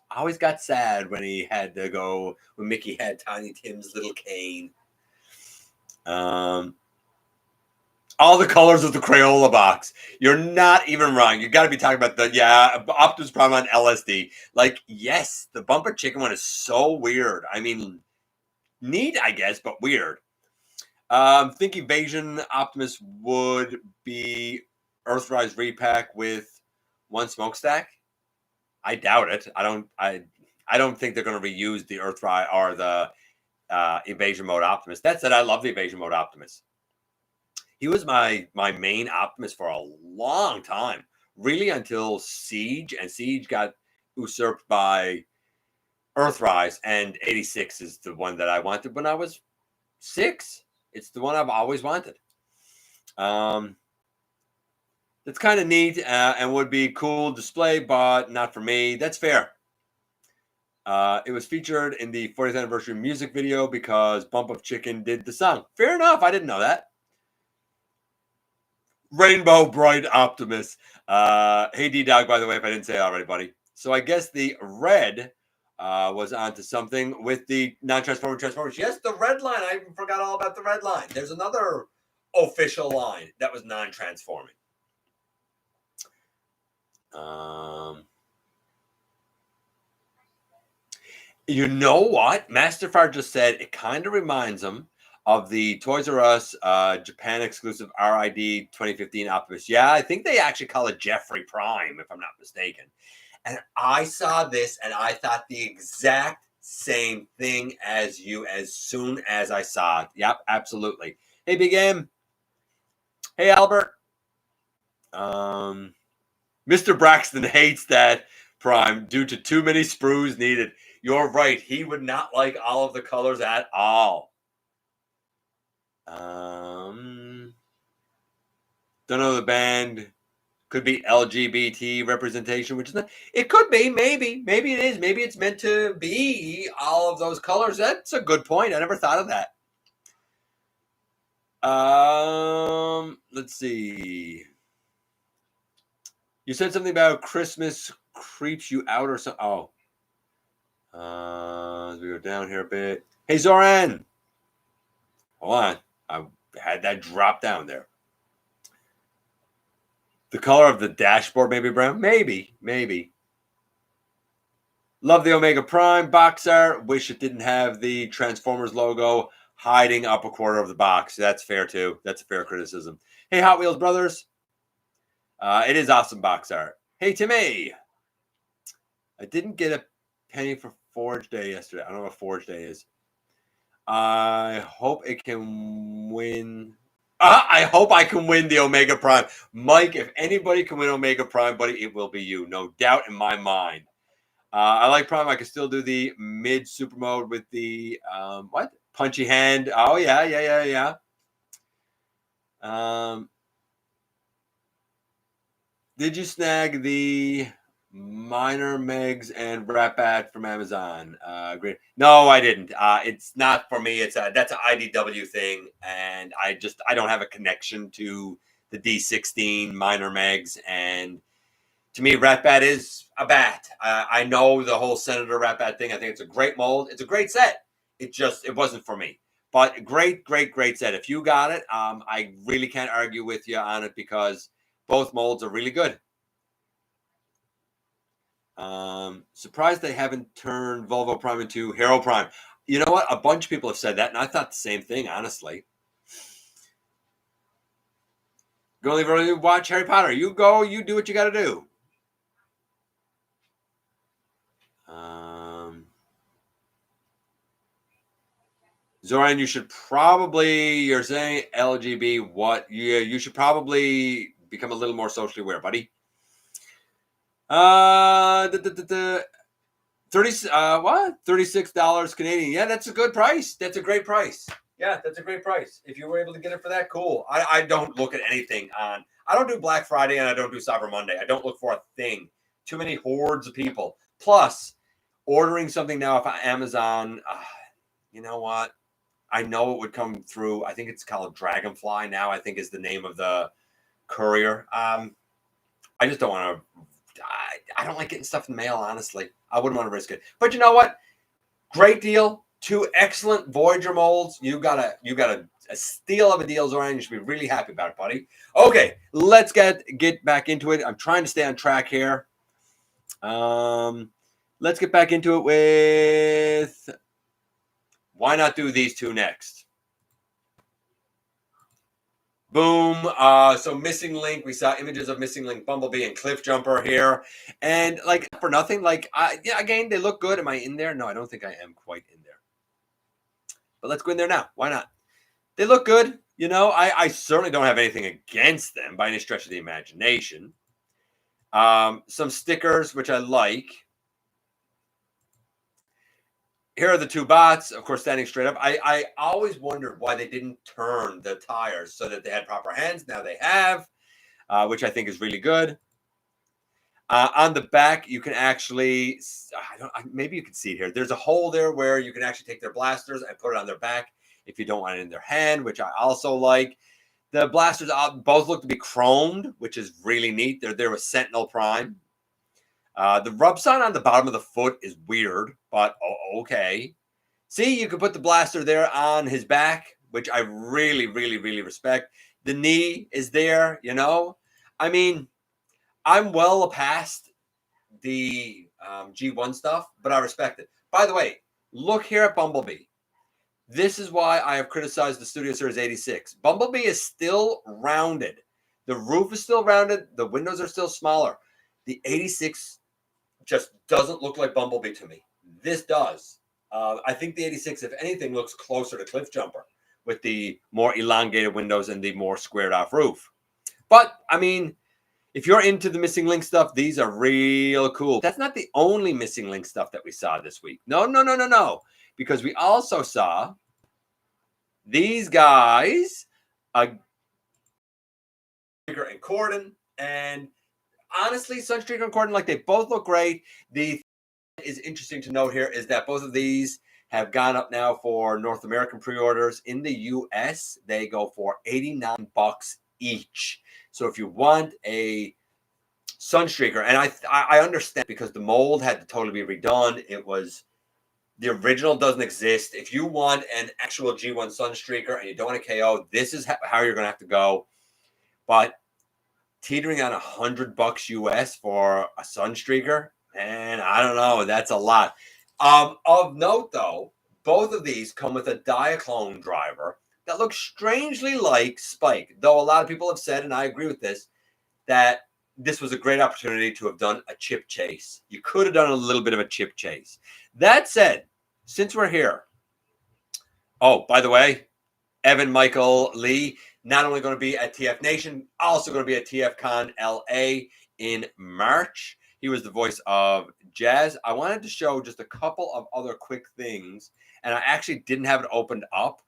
I always got sad when he had to go, when Mickey had Tiny Tim's little cane. All the colors of the Crayola box. You're not even wrong. You got to be talking about the, Optimus Prime on LSD. Like, yes, the Bumper Chicken one is so weird. I mean, neat, I guess, but weird. Think Evasion Optimus would be Earthrise repack with one smokestack. I doubt it. I don't think they're going to reuse the Earthrise or the Evasion Mode Optimus. That said, I love the Evasion Mode Optimus. He was my main Optimus for a long time, really until Siege, and Siege got usurped by Earthrise, and 86 is the one that I wanted when I was 6. It's the one I've always wanted. It's kind of neat and would be cool display, but not for me. That's fair. It was featured in the 40th anniversary music video because Bump of Chicken did the song. Fair enough. I didn't know that. Rainbow Bright Optimus. Hey, D-Dog, by the way, if I didn't say it already, buddy. So I guess the red was onto something with the non-transforming Transformers. Yes, the red line. I even forgot all about the red line. There's another official line that was non-transforming. You know what? Masterfire just said it kind of reminds him of the Toys R Us Japan exclusive RID 2015 Optimus. Yeah, I think they actually call it Jeffrey Prime, if I'm not mistaken. And I saw this and I thought the exact same thing as you as soon as I saw it. Yep, absolutely. Hey, Big M. Hey, Albert. Mr. Braxton hates that Prime due to too many sprues needed. You're right. He would not like all of the colors at all. Don't know the band. Could be LGBT representation, which is not. It could be, maybe it is. Maybe it's meant to be all of those colors. That's a good point. I never thought of that. Let's see. You said something about Christmas creeps you out or something. Oh. As we go down here a bit. Hey, Zoran. Hold on. I had that drop down there. The color of the dashboard, maybe brown? Maybe. Love the Omega Prime box art. Wish it didn't have the Transformers logo hiding up a quarter of the box. That's fair, too. That's a fair criticism. Hey, Hot Wheels Brothers. It is awesome box art. Hey, Timmy. I didn't get a penny for Forge Day yesterday. I don't know what Forge Day is. I hope it can win. I hope I can win the Omega Prime. Mike, if anybody can win Omega Prime, buddy, it will be you. No doubt in my mind. I like Prime. I can still do the mid super mode with the, punchy hand. Oh, yeah. Did you snag the Minor Megs and Rat-Bat from Amazon? Great. No, I didn't. It's not for me. That's an IDW thing, and I don't have a connection to the D16 Minor Megs. And to me, Rat-Bat is a bat. I know the whole Senator Rat-Bat thing. I think it's a great mold. It's a great set. It wasn't for me. But great set. If you got it, I really can't argue with you on it because both molds are really good. Surprised they haven't turned Volvo Prime into Hero Prime. You know what? A bunch of people have said that, and I thought the same thing, honestly. Go leave early, watch Harry Potter. You go, you do what you got to do. Zoran, you should probably, you're saying LGB, what? You should probably become a little more socially aware, buddy. $36 Canadian. Yeah, that's a good price. That's a great price. Yeah, that's a great price. If you were able to get it for that, cool. I don't look at anything on. I don't do Black Friday and I don't do Cyber Monday. I don't look for a thing. Too many hordes of people. Plus, ordering something now off Amazon, you know what? I know it would come through. I think it's called Dragonfly now, I think is the name of the courier. I just don't want to. I don't like getting stuff in the mail, honestly. I wouldn't want to risk it. But you know what? Great deal. 2 excellent Voyager molds. You got a steal of a deal, Zorian. You should be really happy about it, buddy. Okay, let's get back into it. I'm trying to stay on track here. Let's get back into it with. Why not do these 2 next? Boom. So Missing Link. We saw images of Missing Link, Bumblebee, and Cliff Jumper here. And like for nothing, like yeah, again, they look good. Am I in there? No, I don't think I am quite in there. But let's go in there now. Why not? They look good. You know, I certainly don't have anything against them by any stretch of the imagination. Some stickers, which I like. Here are the 2 bots, of course, standing straight up. I always wondered why they didn't turn the tires so that they had proper hands. Now they have, which I think is really good. On the back, you can actually, maybe you can see it here. There's a hole there where you can actually take their blasters and put it on their back if you don't want it in their hand, which I also like. The blasters both look to be chromed, which is really neat. They're there with Sentinel Prime. The rub sign on the bottom of the foot is weird, but okay. See, you can put the blaster there on his back, which I really, really, really respect. The knee is there, you know. I mean, I'm well past the G1 stuff, but I respect it. By the way, look here at Bumblebee. This is why I have criticized the Studio Series 86. Bumblebee is still rounded. The roof is still rounded. The windows are still smaller. The 86 just doesn't look like Bumblebee to me. This does. I think the 86, if anything, looks closer to Cliff Jumper with the more elongated windows and the more squared off roof. But, I mean, if you're into the Missing Link stuff, these are real cool. That's not the only Missing Link stuff that we saw this week. No. Because we also saw these guys, Sunstreaker and Corden, and honestly, Sunstreaker and Corden, like they both look great. The thing is interesting to note here is that both of these have gone up now for North American pre-orders. In the US, they go for $89 each. So if you want a Sunstreaker, and I understand because the mold had to totally be redone. It was the original doesn't exist. If you want an actual G1 Sunstreaker and you don't want a KO, this is how you're going to have to go. But teetering on $100 US for a Sunstreaker, and I don't know, that's a lot. Of note, though, both of these come with a Diaclone driver that looks strangely like Spike, though a lot of people have said, and I agree with this, that this was a great opportunity to have done a chip chase. You could have done a little bit of a chip chase. That said, since we're here, oh, by the way, Evan Michael Lee, not only going to be at TF Nation, also going to be at TF Con LA in March. He was the voice of Jazz. I wanted to show just a couple of other quick things, and I actually didn't have it opened up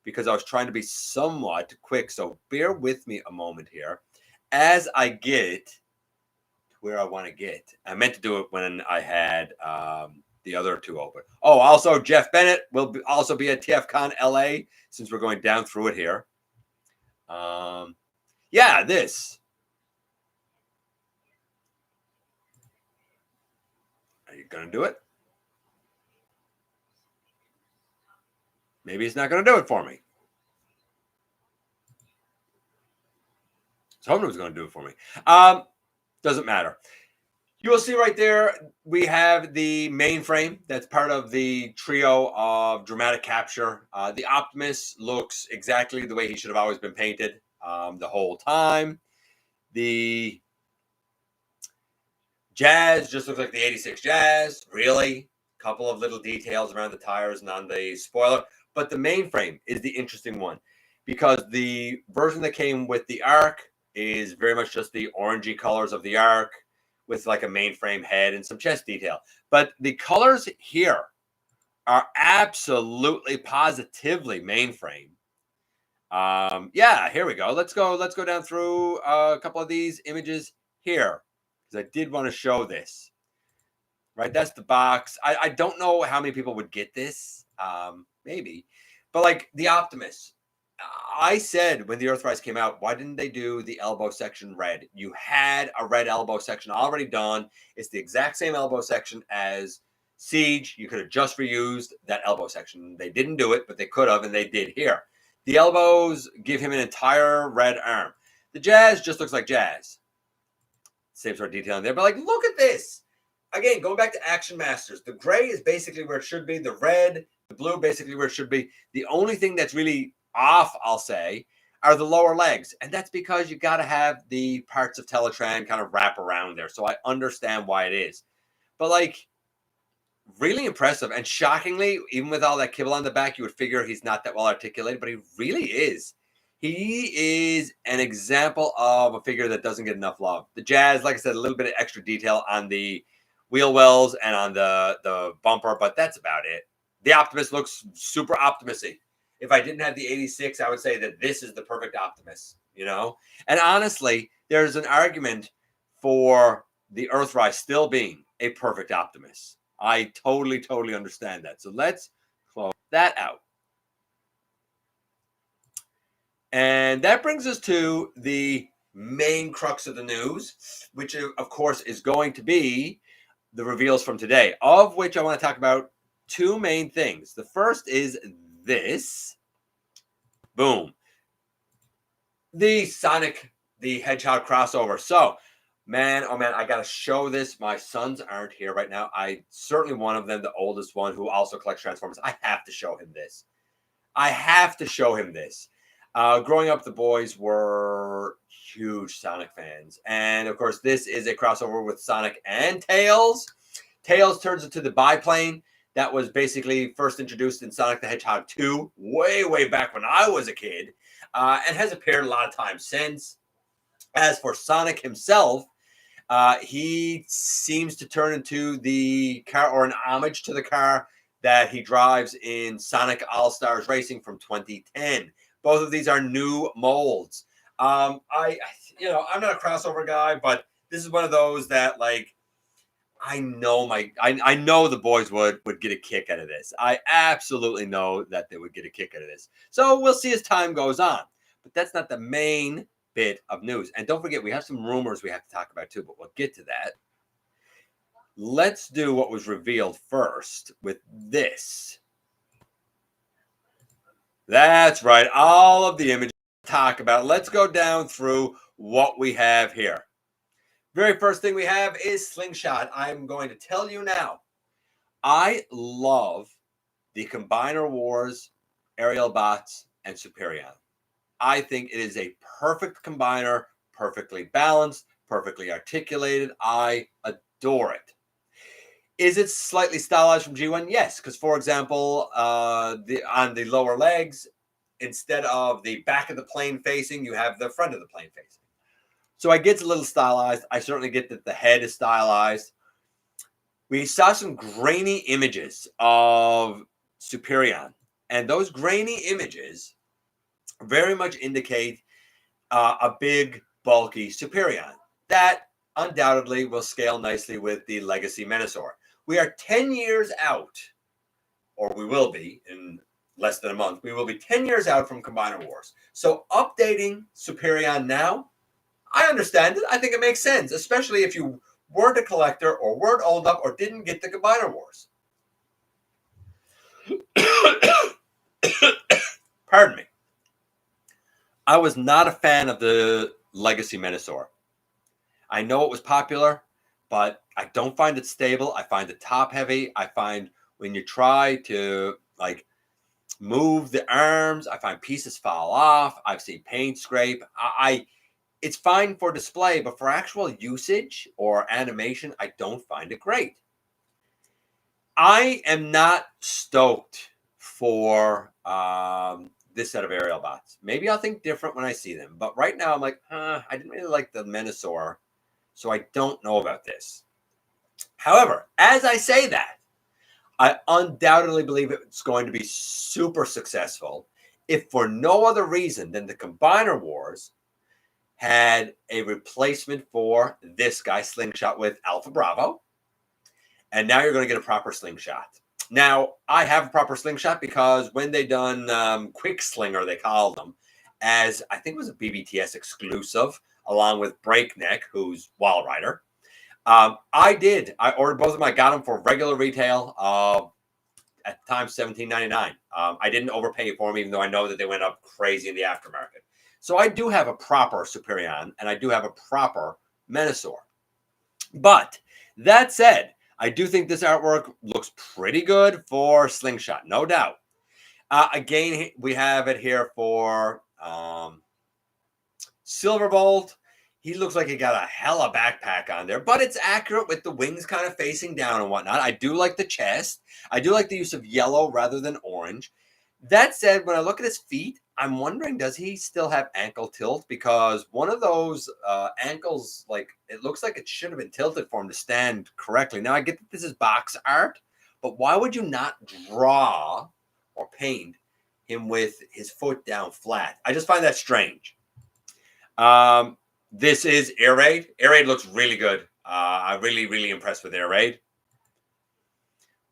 because I was trying to be somewhat quick. So bear with me a moment here as I get to where I want to get. I meant to do it when I had the other 2 open. Oh, also Jeff Bennett will also be at TF Con LA since we're going down through it here. Yeah, this. Are you going to do it? Maybe he's not going to do it for me. Someone was going to do it for me. Doesn't matter. You will see right there, we have the mainframe that's part of the trio of dramatic capture. The Optimus looks exactly the way he should have always been painted the whole time. The Jazz just looks like the 86 Jazz, really. A couple of little details around the tires and on the spoiler. But the mainframe is the interesting one because the version that came with the Ark is very much just the orangey colors of the Ark with like a mainframe head and some chest detail. But the colors here are absolutely positively mainframe. Yeah, here we go. Let's go down through a couple of these images here, because I did want to show this. Right, that's the box. I don't know how many people would get this. Maybe, but like the Optimus, I said when the Earthrise came out, why didn't they do the elbow section red? You had a red elbow section already done. It's the exact same elbow section as Siege. You could have just reused that elbow section. They didn't do it, but they could have, and they did here. The elbows give him an entire red arm. The Jazz just looks like Jazz. Same sort of detailing there, but like, look at this. Again, going back to Action Masters, the gray is basically where it should be. The red, the blue, basically where it should be. The only thing that's really off, I'll say, are the lower legs. And that's because you got to have the parts of Teletran kind of wrap around there. So I understand why it is. But like, really impressive. And shockingly, even with all that kibble on the back, you would figure he's not that well articulated, but he really is. He is an example of a figure that doesn't get enough love. The Jazz, like I said, a little bit of extra detail on the wheel wells and on the bumper, but that's about it. The Optimus looks super Optimus-y. If I didn't have the 86, I would say that this is the perfect Optimus, you know? And honestly, there's an argument for the Earthrise still being a perfect Optimus. I totally understand that. So let's close that out. And that brings us to the main crux of the news, which of course is going to be the reveals from today, of which I want to talk about two main things. The first is this. Boom. The Sonic the Hedgehog crossover. So, man, oh man, I got to show this. My sons aren't here right now. I certainly one of them, the oldest one who also collects Transformers. I have to show him this. I have to show him this. Growing up, the boys were huge Sonic fans. And of course, this is a crossover with Sonic and Tails. Tails turns into the biplane that was basically first introduced in Sonic the Hedgehog 2, way back when I was a kid, and has appeared a lot of times since. As for Sonic himself, he seems to turn into the car, or an homage to the car that he drives in Sonic All-Stars Racing from 2010. Both of these are new molds. I'm not a crossover guy, but this is one of those that, like, I know the boys would get a kick out of this. I absolutely know that they would get a kick out of this. So we'll see as time goes on. But that's not the main bit of news. And don't forget, we have some rumors we have to talk about too, but we'll get to that. Let's do what was revealed first with this. That's right. All of the images to talk about. Let's go down through what we have here. Very first thing we have is Slingshot. I'm going to tell you now, I love the Combiner Wars, Aerial Bots, and Superion. I think it is a perfect combiner, perfectly balanced, perfectly articulated. I adore it. Is it slightly stylized from G1? Yes, because for example, on the lower legs, instead of the back of the plane facing, you have the front of the plane facing. So I get it's a little stylized. I certainly get that the head is stylized. We saw some grainy images of Superion, and those grainy images very much indicate a big, bulky Superion that undoubtedly will scale nicely with the Legacy Menasor. We are 10 years out, or we will be in less than a month. We will be 10 years out from Combiner Wars. So updating Superion now, I understand it. I think it makes sense, especially if you weren't a collector or weren't old enough or didn't get the Combiner Wars. Pardon me. I was not a fan of the Legacy Menasor. I know it was popular, but I don't find it stable. I find it top heavy. I find when you try to like move the arms, I find pieces fall off. I've seen paint scrape. It's fine for display, but for actual usage or animation, I don't find it great. I am not stoked for this set of aerial bots. Maybe I'll think different when I see them, but right now I'm like, I didn't really like the Menasor So I don't know about this. However, as I say that, I undoubtedly believe it's going to be super successful if for no other reason than the Combiner Wars had a replacement for this guy, Slingshot, with Alpha Bravo. And now you're going to get a proper Slingshot. Now, I have a proper Slingshot because when they done Quick Slinger, they called them, as I think it was a BBTS exclusive, along with Breakneck, who's Wild Rider. I ordered both of them. I got them for regular retail at the time, $17.99. I didn't overpay for them, even though I know that they went up crazy in the aftermarket. So I do have a proper Superion, and I do have a proper Menasor. But that said, I do think this artwork looks pretty good for Slingshot, no doubt. Again, we have it here for Silverbolt. He looks like he got a hella backpack on there, but it's accurate with the wings kind of facing down and whatnot. I do like the chest. I do like the use of yellow rather than orange. That said, when I look at his feet, I'm wondering, does he still have ankle tilt? Because one of those ankles, like, it looks like it should have been tilted for him to stand correctly. Now, I get that this is box art, but why would you not draw or paint him with his foot down flat? I just find that strange. This is Air Raid. Air Raid looks really good. I'm really, really impressed with Air Raid.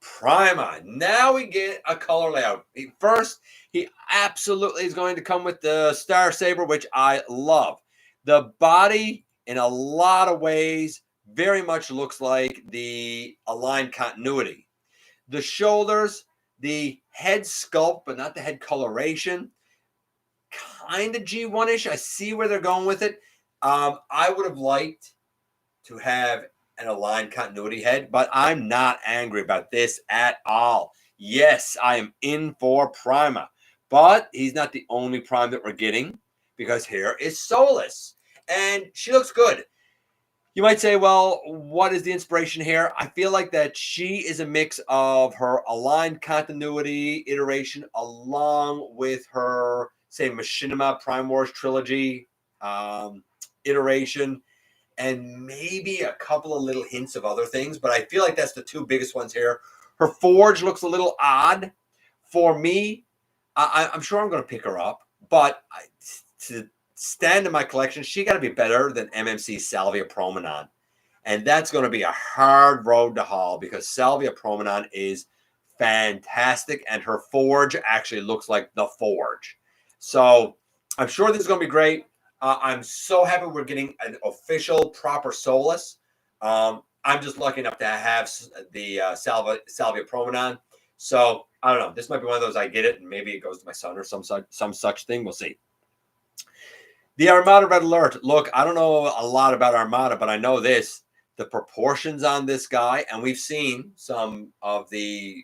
Prima. Now we get a color layout. First, he absolutely is going to come with the Star Saber, which I love. The body, in a lot of ways, very much looks like the Aligned Continuity. The shoulders, the head sculpt, but not the head coloration, kind of G1-ish. I see where they're going with it. I would have liked to have an Aligned Continuity head, but I'm not angry about this at all. Yes, I am in for Prima, but he's not the only Prime that we're getting, because here is Solus, and she looks good. You might say, well, what is the inspiration here? I feel like that she is a mix of her Aligned Continuity iteration along with her, say, Machinima Prime Wars trilogy iteration, and maybe a couple of little hints of other things, but I feel like that's the two biggest ones here. Her forge looks a little odd. For me, I'm sure I'm going to pick her up, but to stand in my collection, she got to be better than MMC's Salvia Promenon. And that's going to be a hard road to haul, because Salvia Promenon is fantastic, and her forge actually looks like the forge. So I'm sure this is going to be great. I'm so happy we're getting an official proper Solus. I'm just lucky enough to have the Salvia Promenon. So I don't know. This might be one of those, I get it, and maybe it goes to my son or some such thing. We'll see. The Armada Red Alert. Look, I don't know a lot about Armada, but I know this. The proportions on this guy, and we've seen some of the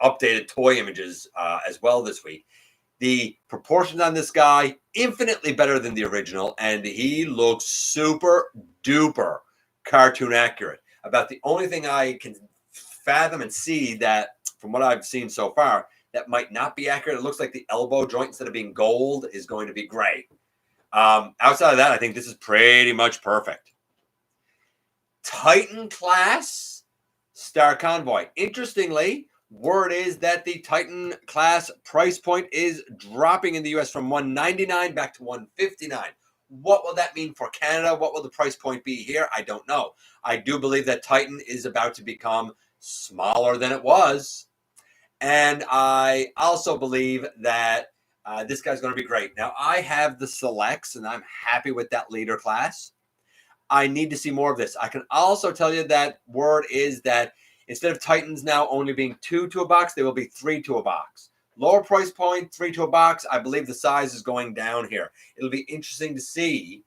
updated toy images as well this week. The proportions on this guy, infinitely better than the original, and he looks super duper cartoon accurate. About the only thing I can fathom and see that, from what I've seen so far, that might not be accurate. It looks like the elbow joint, instead of being gold, is going to be gray. Outside of that, I think this is pretty much perfect. Titan class Star Convoy. Interestingly, word is that the Titan class price point is dropping in the US from $199 back to $159. What will that mean for Canada? What will the price point be here? I don't know. I do believe that Titan is about to become smaller than it was. And I also believe that this guy's going to be great. Now, I have the selects, and I'm happy with that leader class. I need to see more of this. I can also tell you that word is that instead of Titans now only being 2 to a box, they will be 3 to a box. Lower price point, 3 to a box. I believe the size is going down here. It'll be interesting to see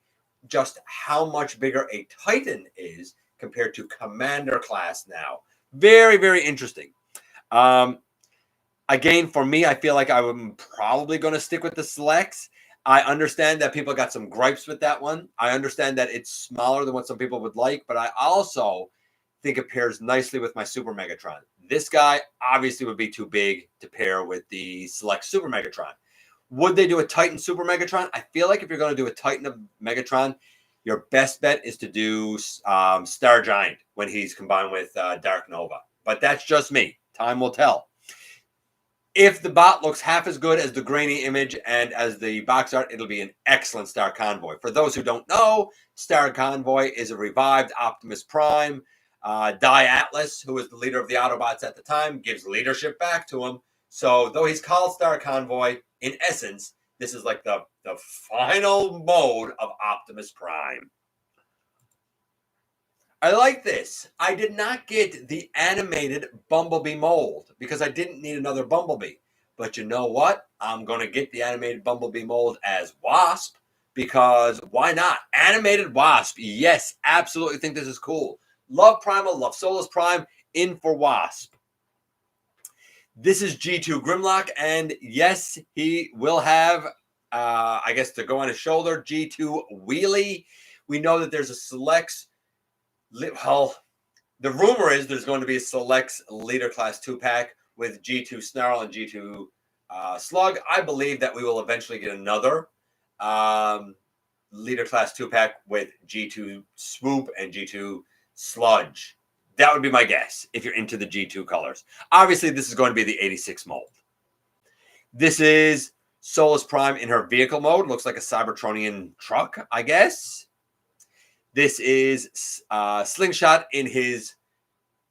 just how much bigger a Titan is compared to Commander class now. Very, very interesting. Again, for me, I feel like I'm probably going to stick with the selects. I understand that people got some gripes with that one. I understand that it's smaller than what some people would like, but I also think it pairs nicely with my Super Megatron. This guy obviously would be too big to pair with the Select Super Megatron. Would they do a Titan Super Megatron? I feel like if you're going to do a Titan of Megatron, your best bet is to do Star Giant when he's combined with Dark Nova. But that's just me. Time will tell. If the bot looks half as good as the grainy image and as the box art, it'll be an excellent Star Convoy. For those who don't know, Star Convoy is a revived Optimus Prime. Die Atlas, who was the leader of the Autobots at the time, gives leadership back to him. So though he's called Star Convoy, in essence, this is like the final mode of Optimus Prime. I like this. I did not get the animated Bumblebee mold because I didn't need another Bumblebee. But you know what? I'm going to get the animated Bumblebee mold as Wasp because why not? Animated Wasp. Yes, absolutely think this is cool. Love Primal, love Solus Prime, in for Wasp. This is G2 Grimlock, and yes, he will have, I guess, to go on his shoulder, G2 Wheelie. We know that there's a Selects. Well, the rumor is there's going to be a Selects Leader Class 2-pack with G2 Snarl and G2 Slug. I believe that we will eventually get another Leader Class 2-pack with G2 Swoop and G2 Sludge. That would be my guess if you're into the G2 colors. Obviously, this is going to be the 86 mold. This is Solus Prime in her vehicle mode. Looks like a Cybertronian truck, I guess. This is Slingshot in his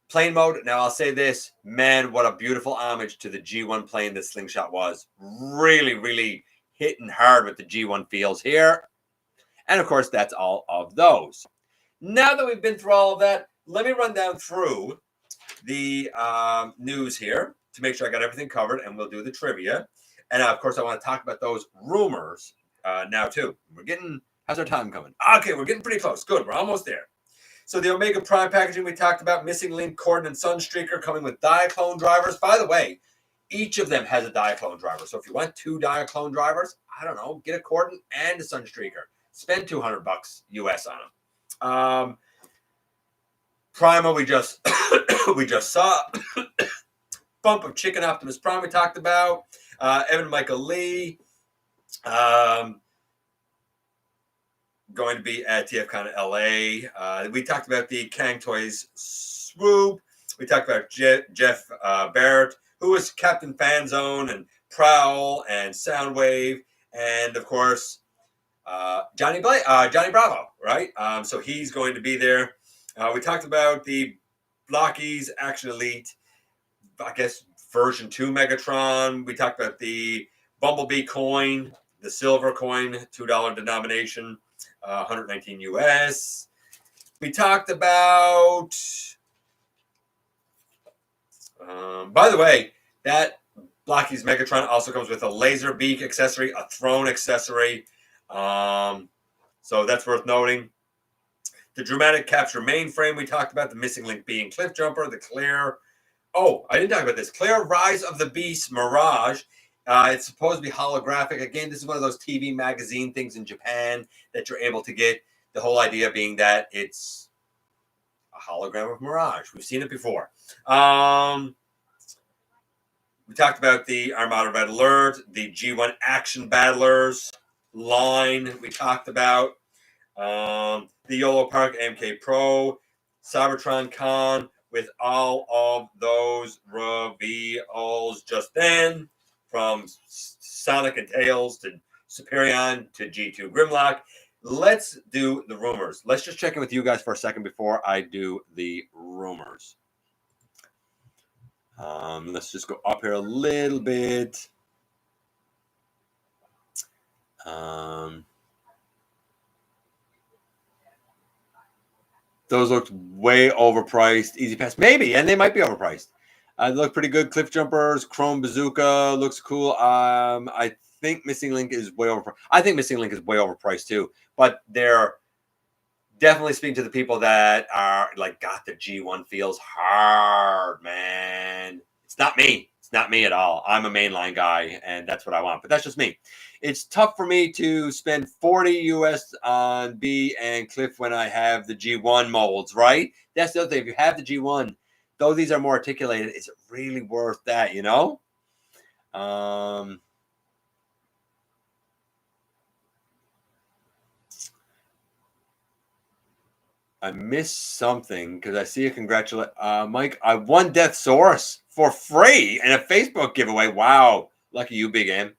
plane mode. Now, I'll say this. Man, what a beautiful homage to the G1 plane that Slingshot was. Really, really hitting hard with the G1 feels here. And, of course, that's all of those. Now that we've been through all of that, let me run down through the news here to make sure I got everything covered, and we'll do the trivia. And, of course, I want to talk about those rumors now, too. How's our time coming? Okay, we're getting pretty close. Good, we're almost there. So the Omega Prime packaging we talked about, Missing Link, Corden, and Sunstreaker coming with Diaclone drivers. By the way, each of them has a Diaclone driver. So if you want 2 Diaclone drivers, I don't know, get a Corden and a Sunstreaker. Spend $200 US on them. Prima, we just saw. Bump of Chicken Optimus Prime we talked about. Evan Michael Lee. Going to be at TFCon LA. We talked about the Kang Toys Swoop. We talked about Jeff Barrett, who was Captain Fanzone and Prowl and Soundwave, and of course Johnny Bravo, right? So he's going to be there. We talked about the Blokees Action Elite, I guess version 2 Megatron. We talked about the Bumblebee coin, the silver coin, $2 denomination. 119 US. We talked about, by the way, that Blokees Megatron also comes with a laser beak accessory, a throne accessory. So that's worth noting. The dramatic capture mainframe we talked about, the Missing Link being Cliff Jumper, the Clear. Oh, I didn't talk about this. Clear Rise of the Beast Mirage. It's supposed to be holographic. Again, this is one of those TV magazine things in Japan that you're able to get. The whole idea being that it's a hologram of Mirage. We've seen it before. We talked about the Armada Red Alert, the G1 Action Battlers line we talked about. The yolopark MK Pro, Cybertron Con with all of those reveals just then. From Sonic and Tails to Superion to G2 Grimlock. Let's do the rumors. Let's just check in with you guys for a second before I do the rumors. Let's just go up here a little bit. Those looked way overpriced. Easy Pass, maybe, and they might be overpriced. They look pretty good. Cliff Jumpers, Chrome Bazooka looks cool. I think Missing Link is way overpriced. I think Missing Link is way overpriced too. But they're definitely speaking to the people that are like got the G1 feels hard, man. It's not me. It's not me at all. I'm a mainline guy, and that's what I want. But that's just me. It's tough for me to spend 40 US on B and Cliff when I have the G1 molds, right? That's the other thing. If you have the G1, though these are more articulated, is it really worth that, you know? I missed something because I see a congratulate. Mike, I won Death Source for free in a Facebook giveaway. Wow. Lucky you, Big M.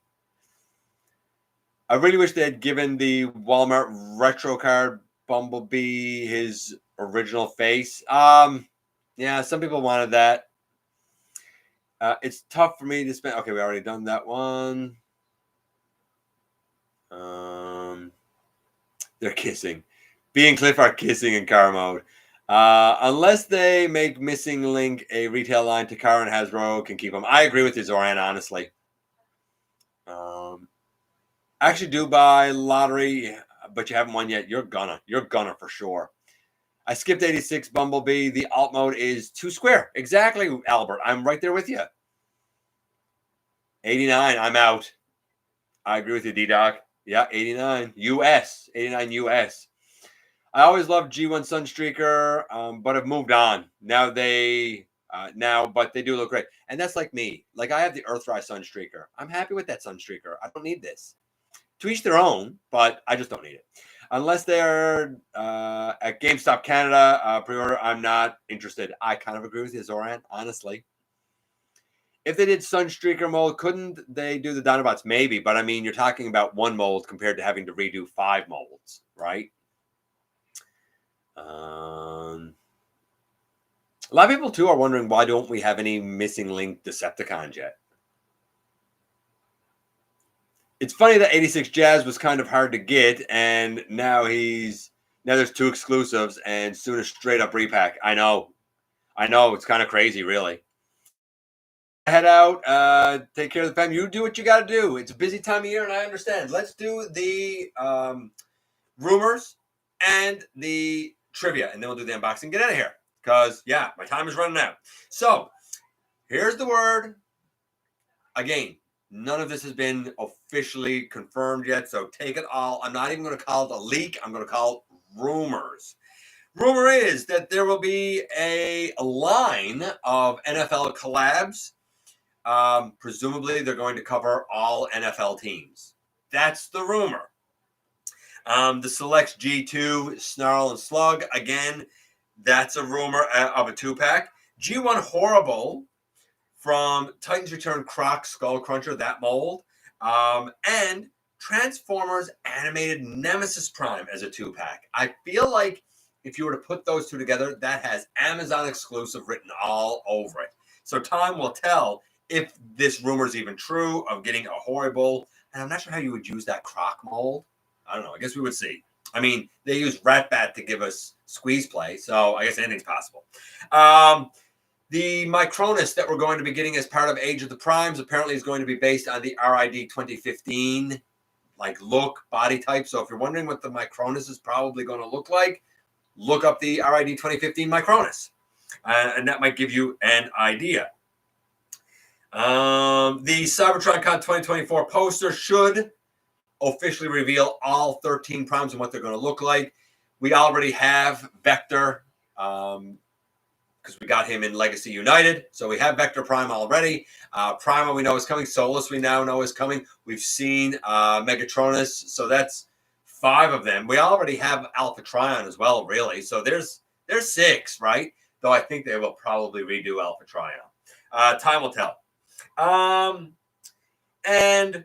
I really wish they had given the Walmart retro card Bumblebee his original face. Yeah, some people wanted that. It's tough for me to spend. Okay, we already done that one. They're kissing. B and Cliff are kissing in car mode. Unless they make Missing Link a retail line, Takara and Hasbro can keep them. I agree with you, Zoran, honestly. Actually do buy lottery, but you haven't won yet. You're gonna for sure. I skipped 86 Bumblebee. The alt mode is 2 square. Exactly, Albert. I'm right there with you. 89, I'm out. I agree with you, D-Doc. Yeah, 89 US. 89 US. I always loved G1 Sunstreaker, but have moved on. Now but they do look great. And that's like me. Like I have the Earthrise Sunstreaker. I'm happy with that Sunstreaker. I don't need this. To each their own, but I just don't need it. Unless they're at GameStop Canada pre-order, I'm not interested. I kind of agree with you, Zoran, honestly. If they did Sunstreaker mold, couldn't they do the Dinobots? Maybe, but I mean, you're talking about one mold compared to having to redo 5 molds, right? A lot of people, too, are wondering why don't we have any Missing Link Decepticons yet? It's funny that 86 Jazz was kind of hard to get, and now there's 2 exclusives and soon a straight up repack. I know. It's kind of crazy, really. Head out, take care of the family. You do what you got to do. It's a busy time of year, and I understand. Let's do the rumors and the trivia, and then we'll do the unboxing. Get out of here, because, yeah, my time is running out. So, here's the word. Again, none of this has been officially confirmed yet, so take it all. I'm not even going to call it a leak. I'm going to call it rumors. Rumor is that there will be a line of NFL collabs. Presumably, they're going to cover all NFL teams. That's the rumor. The Selects G2, Snarl, and Slug. Again, that's a rumor of a 2-pack. G1 Horrible from Titans Return Croc Skull Cruncher, that mold. And Transformers Animated Nemesis Prime as a 2-pack. I feel like if you were to put those 2 together, that has Amazon exclusive written all over it. So time will tell if this rumor is even true of getting a Horrible. And I'm not sure how you would use that Croc mold. I don't know. I guess we would see. I mean, they use Ratbat to give us squeeze play, so I guess anything's possible. The Micronus that we're going to be getting as part of Age of the Primes apparently is going to be based on the RID 2015 look, body type. So if you're wondering what the Micronus is probably going to look like, look up the RID 2015 Micronus. And that might give you an idea. The Cybertron Con 2024 poster should officially reveal all 13 primes and what they're going to look like. We already have Vector, because we got him in Legacy United. So we have Vector Prime already. Prima we know is coming. Solus we now know is coming. We've seen Megatronus. So that's 5 of them. We already have Alpha Trion as well, really. So there's 6, right? Though I think they will probably redo Alpha Trion. Time will tell. And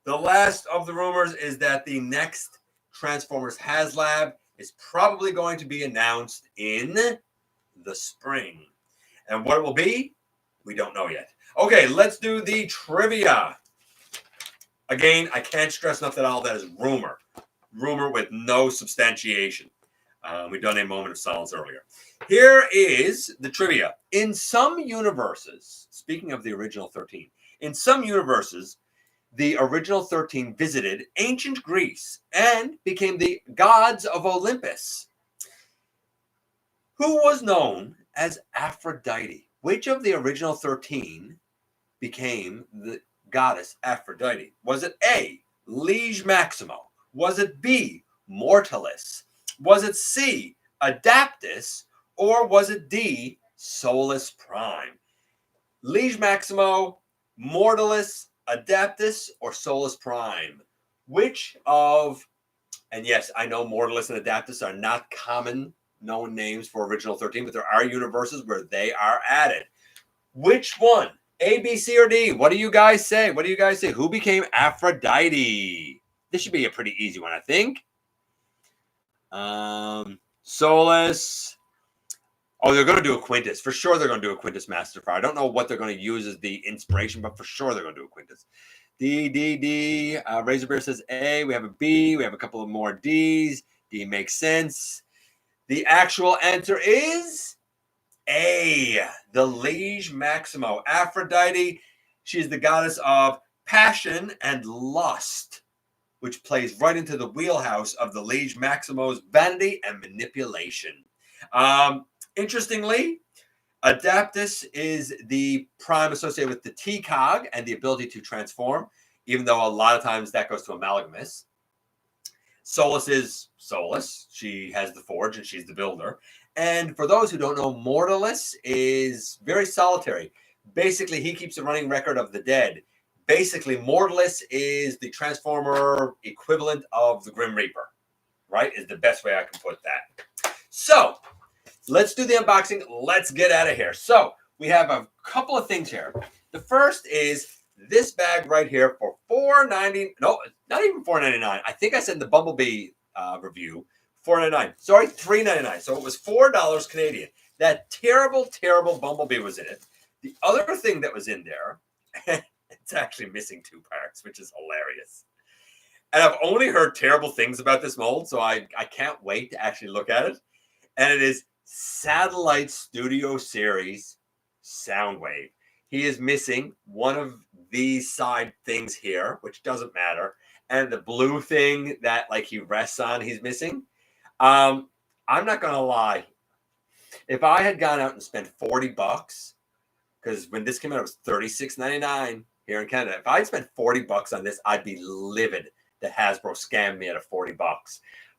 the last of the rumors is that the next Transformers Haslab is probably going to be announced in the spring. And what it will be, we don't know yet. Okay, let's do the trivia. Again, I can't stress enough that all that is rumor. Rumor with no substantiation. We've done a moment of silence earlier. Here is the trivia. In some universes, speaking of the original 13, in some universes, the original 13 visited ancient Greece and became the gods of Olympus. Who was known as Aphrodite? Which of the original 13 became the goddess Aphrodite? Was it A, Liege Maximo? Was it B, Mortalis? Was it C, Adaptus? Or was it D, Solus Prime? Liege Maximo, Mortalis, Adaptus, or Solus Prime? Which of, and yes, I know Mortalis and Adaptus are not common known names for original 13, but there are universes where they are added. Which one? A, B, C, or D? What do you guys say? What do you guys say? Who became Aphrodite? This should be a pretty easy one, I think. Solus. Oh, they're going to do a Quintus. For sure, they're going to do a Quintus Masterfire. I don't know what they're going to use as the inspiration, but for sure, they're going to do a Quintus. D. Razorbear says A. We have a B. We have a couple of more Ds. D makes sense. The actual answer is A. The Liege Maximo. Aphrodite. She's the goddess of passion and lust, which plays right into the wheelhouse of the Liege Maximo's vanity and manipulation. Interestingly, Adaptus is the prime associated with the T-Cog and the ability to transform, even though a lot of times that goes to Amalgamus. Solus is Solus. She has the forge and she's the builder. And for those who don't know, Mortalus is very solitary. Basically, he keeps a running record of the dead. Basically, Mortalus is the Transformer equivalent of the Grim Reaper, right? Is the best way I can put that. So, let's do the unboxing. Let's get out of here. So, we have a couple of things here. The first is this bag right here for $4.90. No, not even $4.99. I think I said in the Bumblebee review, $4.99. Sorry, $3.99. So, it was $4 Canadian. That terrible, terrible Bumblebee was in it. The other thing that was in there, it's actually missing 2 parts, which is hilarious. And I've only heard terrible things about this mold, so I can't wait to actually look at it. And it is Satellite Studio Series Soundwave. He is missing one of these side things here, which doesn't matter. And the blue thing that like he rests on, he's missing. I'm not going to lie. If I had gone out and spent $40, because when this came out, it was $36.99 here in Canada. If I'd spent $40 on this, I'd be livid that Hasbro scammed me out of $40.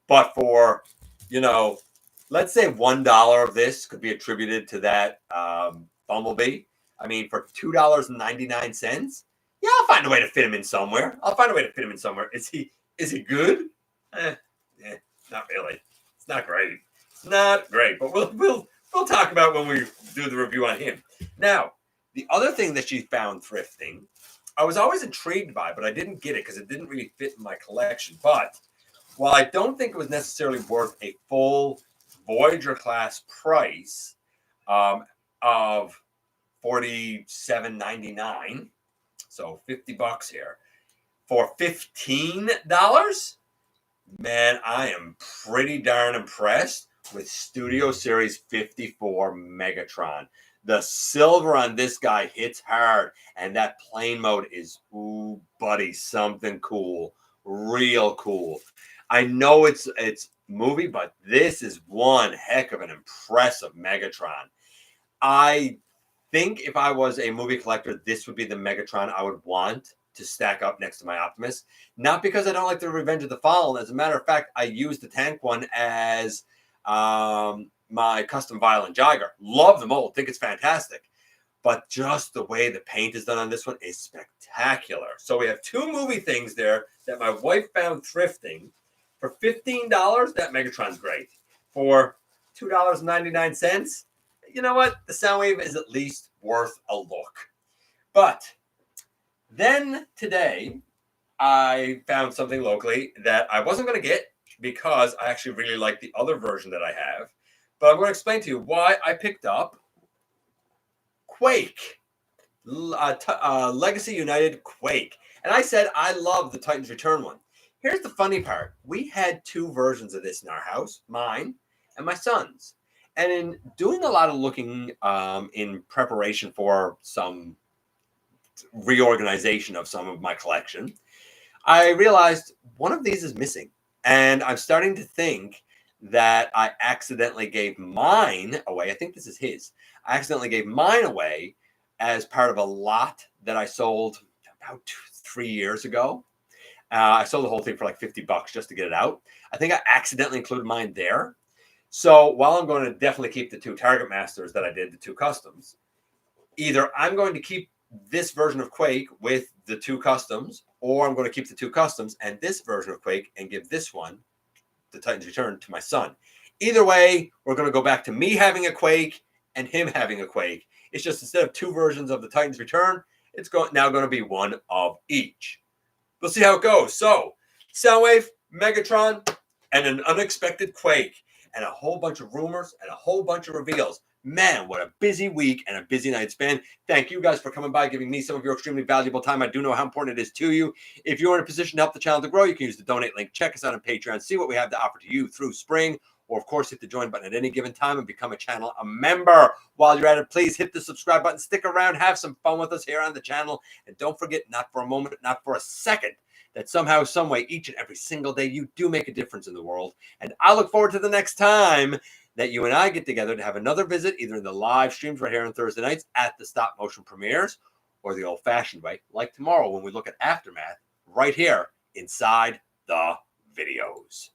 But for, let's say $1 of this could be attributed to that Bumblebee. I mean, for $2.99, yeah, I'll find a way to fit him in somewhere. Is he good? Not really. It's not great. But we'll talk about when we do the review on him. Now, the other thing that she found thrifting, I was always intrigued by, but I didn't get it because it didn't really fit in my collection. But while I don't think it was necessarily worth a full Voyager class price of $47.99, so $50 here, for $15, man, I am pretty darn impressed with Studio Series 54 Megatron. The silver on this guy hits hard, and that plane mode is, ooh, buddy, something cool, real cool. I know it's movie, but this is one heck of an impressive Megatron. I think if I was a movie collector, this would be the Megatron I would want to stack up next to my Optimus. Not because I don't like the Revenge of the Fallen. As a matter of fact, I used the tank one as my custom Violent Jagger. Love the mold. Think it's fantastic. But just the way the paint is done on this one is spectacular. So we have 2 movie things there that my wife found thrifting. For $15, that Megatron's great. For $2.99, you know what? The Soundwave is at least worth a look. But then today, I found something locally that I wasn't going to get because I actually really like the other version that I have. But I'm going to explain to you why I picked up Quake. Legacy United Quake. And I said I love the Titans Return one. Here's the funny part. We had 2 versions of this in our house, mine and my son's. And in doing a lot of looking in preparation for some reorganization of some of my collection, I realized one of these is missing. And I'm starting to think that I accidentally gave mine away. I think this is his. I accidentally gave mine away as part of a lot that I sold about 3 years ago. I sold the whole thing for like $50 just to get it out. I think I accidentally included mine there. So while I'm going to definitely keep the 2 Target Masters that I did, the 2 customs, either I'm going to keep this version of Quake with the 2 customs, or I'm going to keep the 2 customs and this version of Quake and give this one, the Titans Return, to my son. Either way, we're going to go back to me having a Quake and him having a Quake. It's just instead of 2 versions of the Titans Return, it's now going to be 1 of each. We'll see how it goes. So, Soundwave, Megatron, and an unexpected Quake, and a whole bunch of rumors and a whole bunch of reveals. Man, what a busy week and a busy night span. Thank you guys for coming by, giving me some of your extremely valuable time. I do know how important it is to you. If you're in a position to help the channel to grow, you can use the donate link. Check us out on Patreon. See what we have to offer to you through spring. Or, of course, hit the join button at any given time and become a member. While you're at it, please hit the subscribe button. Stick around. Have some fun with us here on the channel. And don't forget, not for a moment, not for a second, that somehow, some way, each and every single day, you do make a difference in the world. And I look forward to the next time that you and I get together to have another visit, either in the live streams right here on Thursday nights at the stop motion premieres, or the old-fashioned way, like tomorrow when we look at Aftermath right here inside the videos.